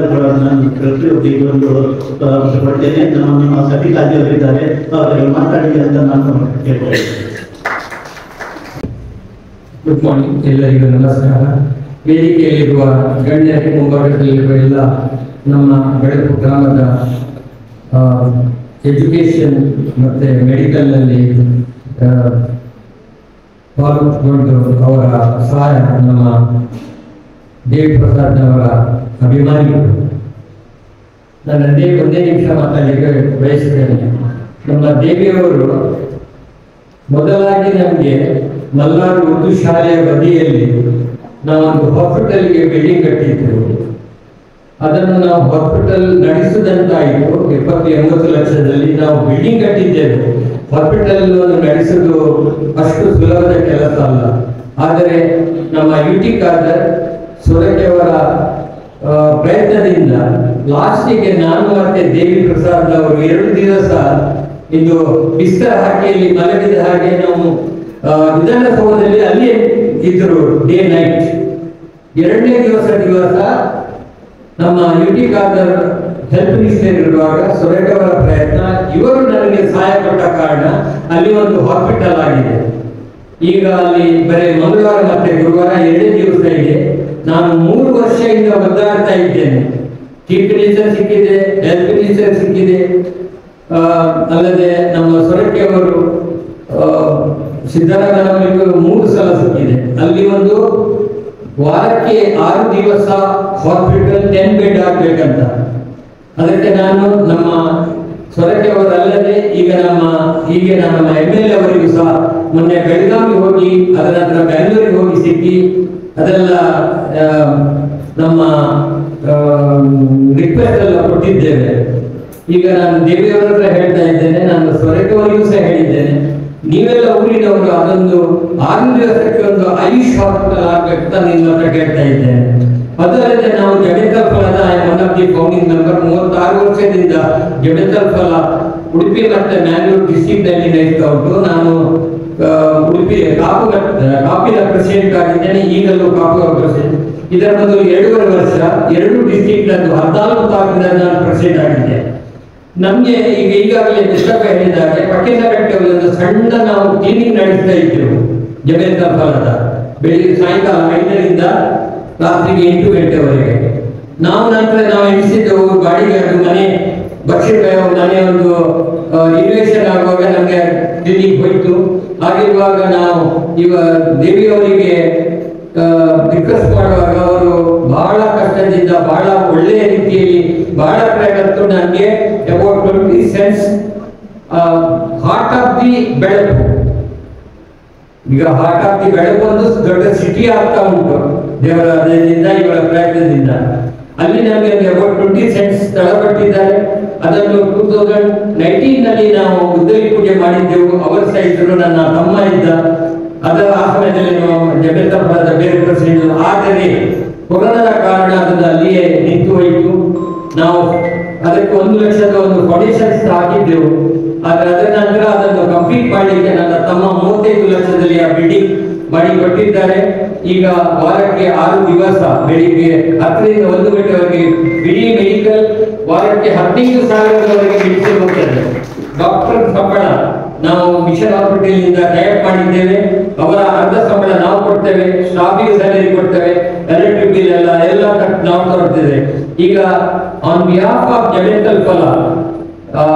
ನಾನು ಪ್ರತಿಯೊಬ್ಬರಿಗೆ ಒಂದು ಪಡ್ತೇನೆ. ನಮ್ಮ ಸತಿಕಾಜಿಯವರಿದ್ದಾರೆ, ಅವರಿಗೆ ಮಾತಾಡಿ ಅಂತ ನಾನು ಕೇಳ್ತೇನೆ. ಗುಡ್ ಮಾರ್ನಿಂಗ್, ಎಲ್ಲರಿಗೂ ನಮಸ್ಕಾರ. ವೇದಿಕೆಯಲ್ಲಿರುವ ಗಣ್ಯರಿಗೆ, ಮುಂಭಾಗದಲ್ಲಿರುವ ಎಲ್ಲ ನಮ್ಮ ಬೆಳಕು ಗ್ರಾಮದ ಎಜುಕೇಷನ್ ಮತ್ತು ಮೆಡಿಕಲ್ನಲ್ಲಿ ಪಾಲ್ಗೊಂಡು ಅವರ ಸಹಾಯ ನಮ್ಮ ದೇವಿ ಪ್ರಸಾದ್ ಅವರ ಅಭಿಮಾನಿಗಳು. ನಾನು ಒಂದೇ ನಿಮಿಷ ಮಾತಾಡಲಿಕ್ಕೆ ಬಯಸುತ್ತೇನೆ. ನಮ್ಮ ದೇವಿಯವರು ಮೊದಲಾಗಿ ನಮಗೆ ಮಲ್ನಾಡು ಉರ್ದು ಶಾಲೆಯ ಬದಿಯಲ್ಲಿ ನಾವೊಂದು ಹಾಸ್ಪಿಟಲ್ಗೆ ಬಿಲ್ಡಿಂಗ್ ಕಟ್ಟಿದ್ದೆವು. ಅದನ್ನು ನಾವು ಹಾಸ್ಪಿಟಲ್ ನಡೆಸುವುದಂತಾಯಿತು. 70-80 ಲಕ್ಷದಲ್ಲಿ ನಾವು ಬಿಲ್ಡಿಂಗ್ ಕಟ್ಟಿದ್ದೇವೆ. ಹಾಸ್ಪಿಟಲ್ ನಡೆಸುವುದು ಅಷ್ಟು ಸುಲಭದ ಕೆಲಸ ಅಲ್ಲ. ಆದರೆ ನಮ್ಮ ಯುಟಿ ಖಾದರ್ ಸೊರಕೆಯವರ ಪ್ರಯತ್ನದಿಂದ ಲಾಸ್ಟಿಗೆ ನಾನು ಮತ್ತೆ ದೇವಿ ಪ್ರಸಾದ್ ಅವರು 2 ದಿವಸ ಇದು ಬಿಸ್ತರ ಹಾಕಿಯಲ್ಲಿ ಮಲಗಿದ ಹಾಗೆ ನಾವು ವಿಧಾನಸೌಧದಲ್ಲಿ ಅಲ್ಲಿಯೇ ಇದ್ದರು ಡೇ ನೈಟ್. 2ನೇ ದಿವಸ ನಮ್ಮ ಯುಟಿ ಖಾದರ್ ಹೆಲ್ತ್ ಮಿನಿಸ್ಟರ್ ಇರುವಾಗ ಸೊರಕೆಯವರ ಪ್ರಯತ್ನ, ಇವರು ನನಗೆ ಸಹಾಯ ಕೊಟ್ಟ ಕಾರಣ ಅಲ್ಲಿ ಒಂದು ಹಾಸ್ಪಿಟಲ್ ಆಗಿದೆ. ಈಗ ಅಲ್ಲಿ ಬರೀ ಮಂಗಳವಾರ ಮತ್ತೆ ಗುರುವಾರ 2 ದಿವಸ ಇದೆ. ನಾನು 3 ವರ್ಷದಿಂದ ಒದ್ದಾಡ್ತಾ ಇದ್ದೇನೆ. ಚೀಫ್ ಮಿನಿಸ್ಟರ್ ಸಿಕ್ಕಿದೆ, ಹೆಲ್ತ್ ಮಿನಿಸ್ಟರ್ ಸಿಕ್ಕಿದೆ, ಅಲ್ಲದೆ ನಮ್ಮ ಸೊರಕೆಯವರು ಸಿದ್ದರಾಮಯ್ಯ 3 ಸಲ ಸಿಕ್ಕಿದೆ. ಅಲ್ಲಿ ಒಂದು ವಾರಕ್ಕೆ 6 ದಿವಸ ಹಾಸ್ಪಿಟಲ್ 10 ಬೆಡ್ ಆಗ್ಬೇಕಂತ. ಅದಕ್ಕೆ ನಾನು ನಮ್ಮ ಸೊರಕೆಯವರಲ್ಲದೆ ಈಗ ನಮ್ಮ MLA ಅವರಿಗೂ ಸಹ ಮೊನ್ನೆ ಬೆಳಗಾವಿ ಹೋಗಿ ಅದರ ನಂತರ ಬೆಂಗಳೂರಿಗೆ ಹೋಗಿ ಸಿಕ್ಕಿ ಅದೆಲ್ಲ ನಮ್ಮ ರಿಕ್ವೆಸ್ಟ್ ಎಲ್ಲ ಕೊಟ್ಟಿದ್ದೇವೆ. ಈಗ ನಾನು ದೇವಿಯವರ ಹತ್ರ ಹೇಳ್ತಾ ಇದ್ದೇನೆ, ನಾನು ಸೊರಕೆಯವರಿಗೂ ಸಹ ಹೇಳಿದ್ದೇನೆ, ನೀವೆಲ್ಲ ಊರಿನವರು ಅದೊಂದು 6 ದಿವಸಕ್ಕೆ ಒಂದು ಆಯುಷ್ ಹಾಸ್ಪಿಟಲ್ ಆಗ್ಬೇಕಂತ ನಿಮ್ಮ ಹತ್ರ ಕೇಳ್ತಾ ಇದ್ದೇನೆ. ಅದಲ್ಲದೆ ನಾವು ಜಗತ್ತಲ್ ಫಲದ one of the founding member. 36 ವರ್ಷದಿಂದ ಜಗತ್ತಲ್ ಫಲ ಉಡುಪಿ ಮತ್ತೆ ಮ್ಯಾಂಗ್ಳೂರು ಡಿಸ್ಟ್ರಿಕ್ಟ್ ನಲ್ಲಿ ನಡೀತಾ ಉಂಟು. ನಾನು ಉಡುಪಿ ಕಾಪಿನ ಪ್ರೆಸಿಡೆಂಟ್ ಆಗಿದ್ದೇನೆ, ಈಗಲೂ ಕಾಪು ಪ್ರೆಸಿಡೆಂಟ್. ಇದರ ಮೊದಲು 2.5 ವರ್ಷ 2 ಡಿಸ್ಟ್ರಿಕ್ಟ್ 14 ತಾಲೂಕಿನ ನಾನು ಪ್ರೆಸಿಡೆಂಟ್ ಆಗಿದ್ದೆ. ನಮ್ಗೆ ಈಗಾಗಲೇ ಪುಸ್ತಕ ಹೇಳಿದಾಗ ಪಟ್ಟಣಕಟ್ಟೆಯಲ್ಲಿ ಒಂದು ಸಣ್ಣ ನಾವು ಕ್ಲೀನಿಂಗ್ ನಡೆಸ್ತಾ ಇದ್ದೆವು ಜಗತ್ತಲ್ ಫಲದ. ಬೆಳಿಗ್ಗೆ ಸಾಯಂಕಾಲ 5ರಿಂದ ರಾತ್ರಿಗೆ 8 ಗಂಟೆವರೆಗೆ. ನಾವು ಎಣಿಸಿದ್ದೆವು ಗಾಡಿಗೆ ಅದು ಮನೆ ಮನೆ ಒಂದು ಇನ್ವೆಷನ್ ಆಗುವಾಗ ನಮಗೆ ಕ್ಲಿನಿಕ್ ಹೋಯ್ತು. ಹಾಗಿರುವಾಗ ನಾವು ದೇವಿಯವರಿಗೆ ರಿಕ್ವೆಸ್ಟ್ ಮಾಡುವಾಗ ಅವರು ಬಹಳ ಕಷ್ಟದಿಂದ ಬಹಳ ಒಳ್ಳೆಯ ರೀತಿಯಲ್ಲಿ ಬಹಳ ಪ್ರಯತ್ನ ನನಗೆ about 20 cents heart of the ಬೆಳಕು. ಈಗ ಹಾರ್ಟ್ ಆಫ್ ದಿ ಬೆಳಕು ಒಂದು ದೊಡ್ಡ ಸಿಟಿ ಆಗ್ತಾ ಉಂಟು ದೇವರ ಇವರ ಪ್ರಯತ್ನದಿಂದ. ಅಲ್ಲಿ ನಮಗೆ ಅಬೌಟ್ 20 cents ತಳಪಟ್ಟಿದ್ದಾರೆ. ಅದನ್ನು 2019 ನಲ್ಲಿ ನಾವು ಉದ್ದರಿ ಪೂಜೆ ಮಾಡಿದ್ದೆವು. ಅವರ ಸಹ ಇದ್ದರು, ನನ್ನ ತಮ್ಮ ಇದ್ದ. ಅದರ ಆ ಸಮಯದಲ್ಲಿ ಜಗತ್ತಲ್ ಫಲದ ಬೇರೆ ಪ್ರೆಸಿಡೆಂಟ್. ಆದರೆ ಕೊರೋನಾದ ಕಾರಣ ಅದನ್ನು ಅಲ್ಲಿಯೇ ನಿಂತು ಹೋಯಿತು. ನಾವು ಅದಕ್ಕೆ 1 ಲಕ್ಷದ ಒಂದು ಫೌಂಡೇಶನ್ ಹಾಕಿದ್ದೆವು. ಆದರೆ ಅದರ ನಂತರ ಅದನ್ನು ಕಂಪ್ಲೀಟ್ ಮಾಡಲಿಕ್ಕೆ ನನ್ನ ತಮ್ಮ 35 ಲಕ್ಷದಲ್ಲಿ ಆ ಬಿಲ್ಡಿಂಗ್ ಮಾಡಿ ಕೊಟ್ಟಿದ್ದಾರೆ. ಈಗ ವಾರಕ್ಕೆ 6 ದಿವಸ ಬೆಳಿಗ್ಗೆ 10ರಿಂದ 1 ಗಂಟೆವರೆಗೆ ಇಡೀ ಮೆಡಿಕಲ್, ವಾರಕ್ಕೆ 15,000ವರೆಗೆ ಮೆಡಿಸಿನ್ ಹೋಗ್ತದೆ. ಡಾಕ್ಟರ್ ಸಂಬಳ ನಾವು ಮಿಷನ್ ಹಾಸ್ಪಿಟಲ್ ನಿಂದ ಟೈಪ್ ಮಾಡಿದ್ದೇವೆ. ಅವರ ಅರ್ಧ ಸಂಬಳ ನಾವು ಕೊಡ್ತೇವೆ, ಸ್ಟಾಫಿಗೆ ಸ್ಯಾಲರಿ ಕೊಡ್ತೇವೆ, ಎಲೆಕ್ಟ್ರಿಕ್ ಬಿಲ್ ಎಲ್ಲ ನಾವು ತರುತ್ತೇವೆ. ಈಗ ಆನ್ ಬಿಹಾಫ್ ಆಫ್ ಜಗತ್ತಲ್ ಫಲ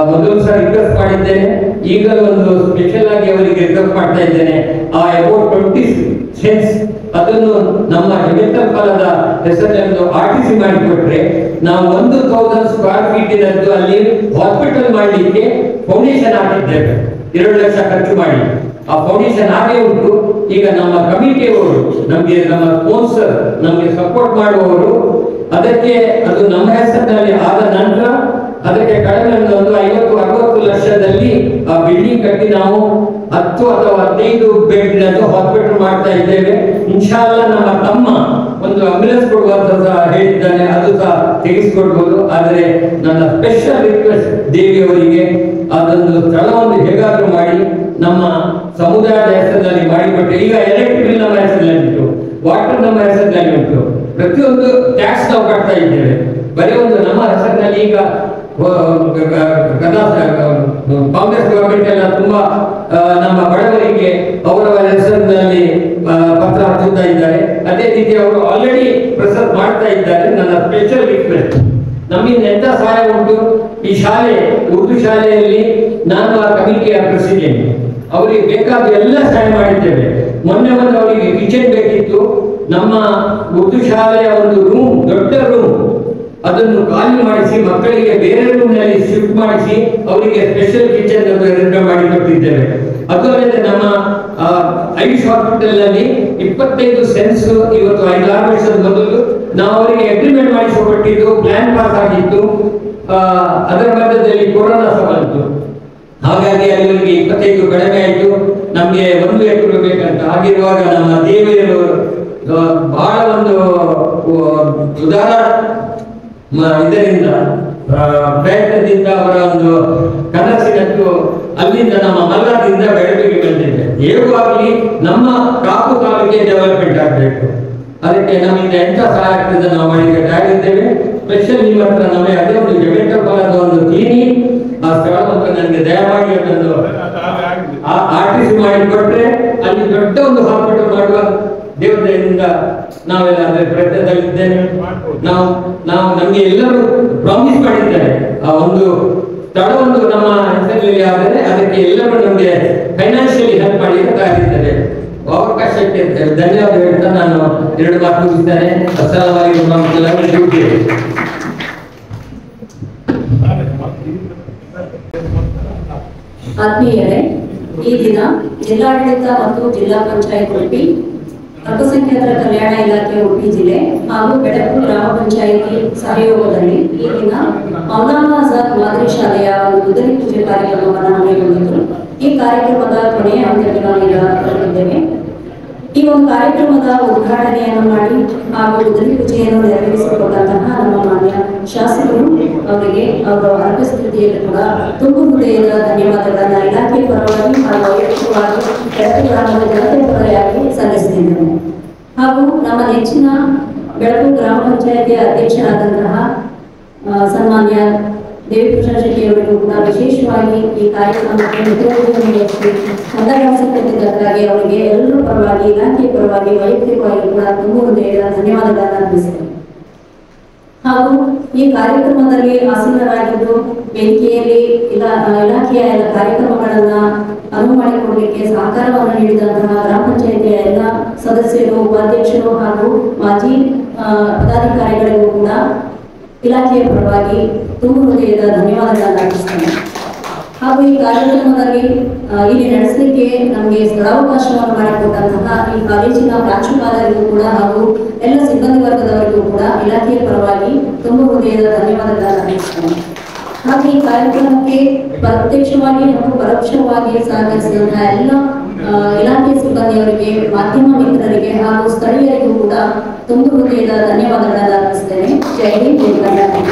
ಮೊದಲು ಸಹ ರಿಕ್ವೆಸ್ಟ್ ಮಾಡಿದ್ದೇನೆ, ಈಗಲೂ ಒಂದು ಸ್ಪೆಷಲ್ ಆಗಿ ಅವರಿಗೆ ರಿಕ್ವೆಸ್ಟ್ ಮಾಡ್ತಾ ಇದ್ದೇನೆ. ಆ ಅಬೌಟ್ 20 cents ಅದನ್ನು ನಮ್ಮ ಜಗತ್ತಲ್ ಫಲದ ಹೆಸರಿನಲ್ಲಿ RTC ಮಾಡಿಕೊಟ್ರೆ ನಾವು 1,000 ಸ್ಕ್ವೇರ್ ಫೀಟ್ ಇರದ್ದು ಅಲ್ಲಿ ಹಾಸ್ಪಿಟಲ್ ಮಾಡಲಿಕ್ಕೆ ಫೌಂಡೇಶನ್ ಹಾಕಿದ್ದೇವೆ. 2 ಲಕ್ಷ ಖರ್ಚು ಮಾಡಿ ಆ ಫೌಂಡೇಶನ್ ಹಾಗೆ ಉಂಟು. ಈಗ ನಮ್ಮ ಕಮಿಟಿಯವರು ನಮಗೆ, ನಮ್ಮ ಸ್ಪಾನ್ಸರ್ ನಮಗೆ ಸಪೋರ್ಟ್ ಮಾಡುವವರು, ಅದಕ್ಕೆ ಅದು ನಮ್ಮ ಹೆಸರಿನಲ್ಲಿ ಆದ ನಂತರ ಅದಕ್ಕೆ ಕಡಿಮೆ ಒಂದು 50-60 ಲಕ್ಷದಲ್ಲಿ ಆ ಬಿಲ್ಡಿಂಗ್ ಕಟ್ಟಿ ನಾವು 10 ಅಥವಾ 15 ಬೆಡ್ ಹಾಸ್ಪಿಟಲ್ ಮಾಡ್ತಾ ಇದ್ದೇವೆ. ಇನ್ಶಾಲ್ಲ ನಮ್ಮ ತಮ್ಮ ಒಂದು ಆಂಬ್ಯುಲೆನ್ಸ್ ಕೊಡುವಂತ ಹೇಳಿದ್ದಾನೆ, ಅದು ಸಹ ತೆಗೆಸಿಕೊಡ್ಬೋದು. ಆದರೆ ನನ್ನ ಸ್ಪೆಷಲ್ ರಿಕ್ವೆಸ್ಟ್ ದೇವಿಯವರಿಗೆ ಅದೊಂದು ಸ್ಥಳವನ್ನು ಹೇಗಾದ್ರೂ ಮಾಡಿ ನಮ್ಮ ಸಮುದಾಯದ ಹೆಸರಿನಲ್ಲಿ ಮಾಡಿಕೊಟ್ಟೆ. ಈಗ ಎಲೆಕ್ಟ್ರಿಕ್ ಬಿಲ್ ನಮ್ಮ ಹೆಸರಿನಲ್ಲಿ ಉಂಟು, ವಾಟರ್ ನಮ್ಮ ಹೆಸರಿನಲ್ಲಿ ಉಂಟು. ಪ್ರತಿಯೊಂದು ಟ್ಯಾಕ್ಸ್ ನಾವು ಕಟ್ತಾ ಇದ್ದೇವೆ. ಬರೀ ಒಂದು ನಮ್ಮ ಹೆಸರಿನಲ್ಲಿ ಈಗ ಕಾಂಗ್ರೆಸ್ ಗವರ್ಮೆಂಟ್ ಎಲ್ಲ ತುಂಬಾ ನಮ್ಮ ಬಡವರಿಗೆ ಅವರವರ ಹೆಸರಿನಲ್ಲಿ ಪತ್ರ ಹಚ್ಚುತ್ತಾ ಇದ್ದಾರೆ. ಅದೇ ರೀತಿ ಅವರು ಆಲ್ರೆಡಿ ಪ್ರೆಸರ್ ಮಾಡ್ತಾ ಇದ್ದಾರೆ. ನನ್ನ ಸ್ಪೆಷಲ್ ರಿಕ್ವೆಸ್ಟ್, ನಮ್ಮಿಂದ ಎಂತ ಸಹಾಯ ಉಂಟು, ಈ ಶಾಲೆ ಉರ್ದು ಶಾಲೆಯಲ್ಲಿ ನಾನು ಆ ಕಮಿಟಿಯ ಪ್ರೆಸಿಡೆಂಟ್, ಅವರಿಗೆ ಬೇಕಾದ ಎಲ್ಲ ಸಹಾಯ ಮಾಡಿದ್ದೇವೆ. ಮೊನ್ನೆ ಅವರಿಗೆ ಕಿಚನ್ ಬೇಕಿತ್ತು. ನಮ್ಮ ಉರ್ದು ಶಾಲೆಯ ಒಂದು ರೂಮ್, ದೊಡ್ಡ ರೂಮ್, ಅದನ್ನು ಖಾಲಿ ಮಾಡಿಸಿ ಮಕ್ಕಳಿಗೆ ಬೇರೆ ರೂಮ್ನಲ್ಲಿ ಶಿಫ್ಟ್ ಮಾಡಿಸಿ ಅವರಿಗೆ ಸ್ಪೆಷಲ್ ಕಿಚನ್ ಅರೇಂಜ್ ಮಾಡಿ ಕೊಟ್ಟಿದ್ದೇವೆ. ಅದು ಅಲ್ಲದೆ ನಮ್ಮ ಐಶ್ ಹಾಸ್ಪಿಟಲ್ ನಲ್ಲಿ 25 ಸೆನ್ಸ್ ಇವತ್ತು 5-6 ವರ್ಷದ ಮೊದಲು ನಾವು ಅವರಿಗೆ ಅಗ್ರಿಮೆಂಟ್ ಮಾಡಿಸಿಕೊಟ್ಟಿದ್ದು, ಪ್ಲಾನ್ ಪಾಸ್ ಆಗಿತ್ತು. ಅದರ ಮಧ್ಯದಲ್ಲಿ ಕೊರೋನಾ ಬಂತು, ಹಾಗಾಗಿ ಅವರಿಗೆ 25 ಕಡಿಮೆ ಆಯಿತು. ನಮಗೆ 1 ಎಕರೆ ಬೇಕಂತ. ಹಾಗಿರುವಾಗ ನಮ್ಮ ದೇವಿಯರು ಬಹಳ ಒಂದು ಉದಾರ ಇದರಿಂದ ಪ್ರಯತ್ನದಿಂದ ಅವರ ಒಂದು ಕನಸಿನದ್ದು ಅಲ್ಲಿಂದ ನಮ್ಮ ಮಲ್ಲದಿಂದ ಬೆಳಕಿಗೆ ಬಂದಿದೆ. ಹೇಗೂ ಆಗಲಿ ನಮ್ಮ ಕಾಪು ತಾಲೂಕಿಗೆ ಡೆವಲಪ್ಮೆಂಟ್ ಆಗಬೇಕು. ಅದಕ್ಕೆ ನಮ್ಮಿಂದ ಎಂತ ಸಹಾಯ ಆಗ್ತದೆ ನಾವು ಮಾಡಿಗೆ ತಯಾರಿದ್ದೇವೆ. ಸ್ಪೆಷಲ್ ನಿಮ್ಮ ಹತ್ರ ನಮಗೆ ಅದೇ ಒಂದು ಜಮೆಂಟೋಪಾಲದ ಒಂದು ತೀನಿ ಆ ಸ್ಥಳವನ್ನು ನನಗೆ ದಯಮಾಡಿ ಅದನ್ನು ಆರ್ಟಿಸಿ ಮಾಡಿ ಕೊಟ್ಟರೆ ಅಲ್ಲಿ ದೊಡ್ಡ ಒಂದು ಹಾಸ್ಪಿಟಲ್ ಮಾಡುವ ದೇವತೆಯಿಂದ ನಾವೆಲ್ಲ ಅದರ ಪ್ರಯತ್ನದಲ್ಲಿದ್ದೇವೆ. ನಾವು ನಮಗೆ ಎಲ್ಲರೂ ಪ್ರಾಮಿಸ್ ಮಾಡಿದ್ದಾರೆ. ಆ ಒಂದು ಸ್ಥಳವೊಂದು ನಮ್ಮ ಹೆಸರಲ್ಲಿ ಆದರೆ ಅದಕ್ಕೆ ಎಲ್ಲರೂ ನಮಗೆ ಫೈನಾನ್ಷಿಯಲಿ ಹೆಲ್ಪ್ ಮಾಡಿ ತಯಾರಿದ್ದಾರೆ. ಅವಕಾಶಕ್ಕೆ ಧನ್ಯವಾದ ಹೇಳ್ತಾ ನಾನು 2 ಮಾತು ಮುಗಿಸ್ತೇನೆ. ಅಸ್ಸಲಾಮು ಅಲೈಕುಂ ವರಹಮತುಲ್ಲಾಹಿ ವಬರಕಾತುಹು. ಆತ್ಮೀಯರೇ, ಈ ದಿನ ಜಿಲ್ಲಾಡಳಿತ ಮತ್ತು ಜಿಲ್ಲಾ ಪಂಚಾಯತ್ ಉಡುಪಿ, ಅಲ್ಪಸಂಖ್ಯಾತರ ಕಲ್ಯಾಣ ಇಲಾಖೆ ಉಡುಪಿ ಜಿಲ್ಲೆ ಹಾಗೂ ಬೆಳಕು ಗ್ರಾಮ ಪಂಚಾಯಿತಿ ಸಹಯೋಗದಲ್ಲಿ ಈ ದಿನ ಮೌಲಾನಾ ಆಜಾದ್ ಮಾದರಿ ಶಾಲೆಯ ಒಂದು ಗುದ್ದಲಿ ಪೂಜೆ ಕಾರ್ಯಕ್ರಮವನ್ನು ಹಮ್ಮಿಕೊಂಡಿದ್ದು, ಈ ಕಾರ್ಯಕ್ರಮದ ಕೊನೆಯ ಹಂತಕ್ಕೆ ನಾವೀಗ ತಲುಪಿದ್ದೇವೆ. ಈ ಒಂದು ಕಾರ್ಯಕ್ರಮದ ಉದ್ಘಾಟನೆಯನ್ನು ಮಾಡಿ ಹಾಗೂ ಗುದ್ದಲಿ ಪೂಜೆಯನ್ನು ನೆರವೇರಿಸಿಕೊಟ್ಟಂತಹ ನಮ್ಮ ಮಾನ್ಯ ಶಾಸಕರು ಅವರಿಗೆ ಅವರ ಅನುಪಸ್ಥಿತಿಯಲ್ಲಿ ಕೂಡ ತುಂಬು ಹೃದಯದ ಧನ್ಯವಾದಗಳನ್ನು ಇಲಾಖೆ ಪರವಾಗಿ ಹಾಗೂ ವೈಯಕ್ತಿಕವಾಗಿ ಬೆಳಕು ಗ್ರಾಮದ ಜನತೆ ಪರವಾಗಿ ಸಲ್ಲಿಸುತ್ತಿದ್ದೇನೆ. ಹಾಗೂ ನಮ್ಮ ನೆಚ್ಚಿನ ಬೆಳಕು ಗ್ರಾಮ ಪಂಚಾಯಿತಿಯ ಅಧ್ಯಕ್ಷರಾದಂತಹ ಸನ್ಮಾನ್ಯ ದೇವಿಪೂಜಾ ಶೆಟ್ಟಿ ಅವರಿಗೂ ಕೂಡ ವಿಶೇಷವಾಗಿ ಈ ಕಾರ್ಯಕ್ರಮಕ್ಕೆ ಸಂದರ್ಶಿಸಿದ್ದಕ್ಕಾಗಿ ಅವರಿಗೆ ಎಲ್ಲರ ಪರವಾಗಿ, ಇಲಾಖೆಯ ಪರವಾಗಿ, ವೈಯಕ್ತಿಕವಾಗಿ ಕೂಡ ತುಂಬು ಹೃದಯದ ಧನ್ಯವಾದಗಳನ್ನು ಅರ್ಪಿಸಿದೆ. ಹಾಗೂ ಈ ಕಾರ್ಯಕ್ರಮದಲ್ಲಿ ಆಸೀನರಾಗಿದ್ದು ವೇದಿಕೆಯಲ್ಲಿ ಇಲಾಖೆಯ ಎಲ್ಲ ಕಾರ್ಯಕ್ರಮಗಳನ್ನ ಅನುವು ಮಾಡಿಕೊಡಲಿಕ್ಕೆ ಸಹಕಾರವನ್ನು ನೀಡಿದಂತಹ ಗ್ರಾಮ ಪಂಚಾಯಿತಿಯ ಎಲ್ಲ ಸದಸ್ಯರು, ಉಪಾಧ್ಯಕ್ಷರು ಹಾಗೂ ಮಾಜಿ ಪದಾಧಿಕಾರಿಗಳಿಗೂ ಕೂಡ ಇಲಾಖೆಯ ಪರವಾಗಿ ತುಂಬು ಹೃದಯದ ಧನ್ಯವಾದಗಳನ್ನು ಅರ್ಪಿಸ್ತೇನೆ. ಹಾಗೂ ಈ ಕಾರ್ಯಕ್ರಮದಲ್ಲಿ ಇಲ್ಲಿ ನಡೆಸಲಿಕ್ಕೆ ನಮಗೆ ಸ್ಥಳಾವಕಾಶವನ್ನು ಮಾಡಿಕೊಟ್ಟಂತಹ ಈ ಕಾಲೇಜಿನ ಪ್ರಾಂಶುಪಾಲರಿಗೂ ಕೂಡ ಹಾಗೂ ಎಲ್ಲ ಸಿಬ್ಬಂದಿ ವರ್ಗದವರಿಗೂ ಕೂಡ ಇಲಾಖೆಯ ಪರವಾಗಿ ತುಂಬು ಹೃದಯದ ಧನ್ಯವಾದಗಳನ್ನು ಅರ್ಪಿಸ್ತೇನೆ. ಹಾಗೆ ಈ ಕಾರ್ಯಕ್ರಮಕ್ಕೆ ಪ್ರತ್ಯಕ್ಷವಾಗಿ ಹಾಗೂ ಪರೋಕ್ಷವಾಗಿ ಸಹಕರಿಸಿದಂತಹ ಎಲ್ಲ ಇಲಾಖೆ ಸಿಬ್ಬಂದಿಯವರಿಗೆ, ಮಾಧ್ಯಮ ಮಿತ್ರರಿಗೆ ಹಾಗೂ ಸ್ಥಳೀಯರಿಗೂ ಕೂಡ ತುಂಬು ಹೃದಯದ ಧನ್ಯವಾದಗಳನ್ನು ಅರ್ಪಿಸ್ತೇನೆ. ಜೈ ಹಿಂದ್, ಜೈ ಕರ್ನಾಟಕ.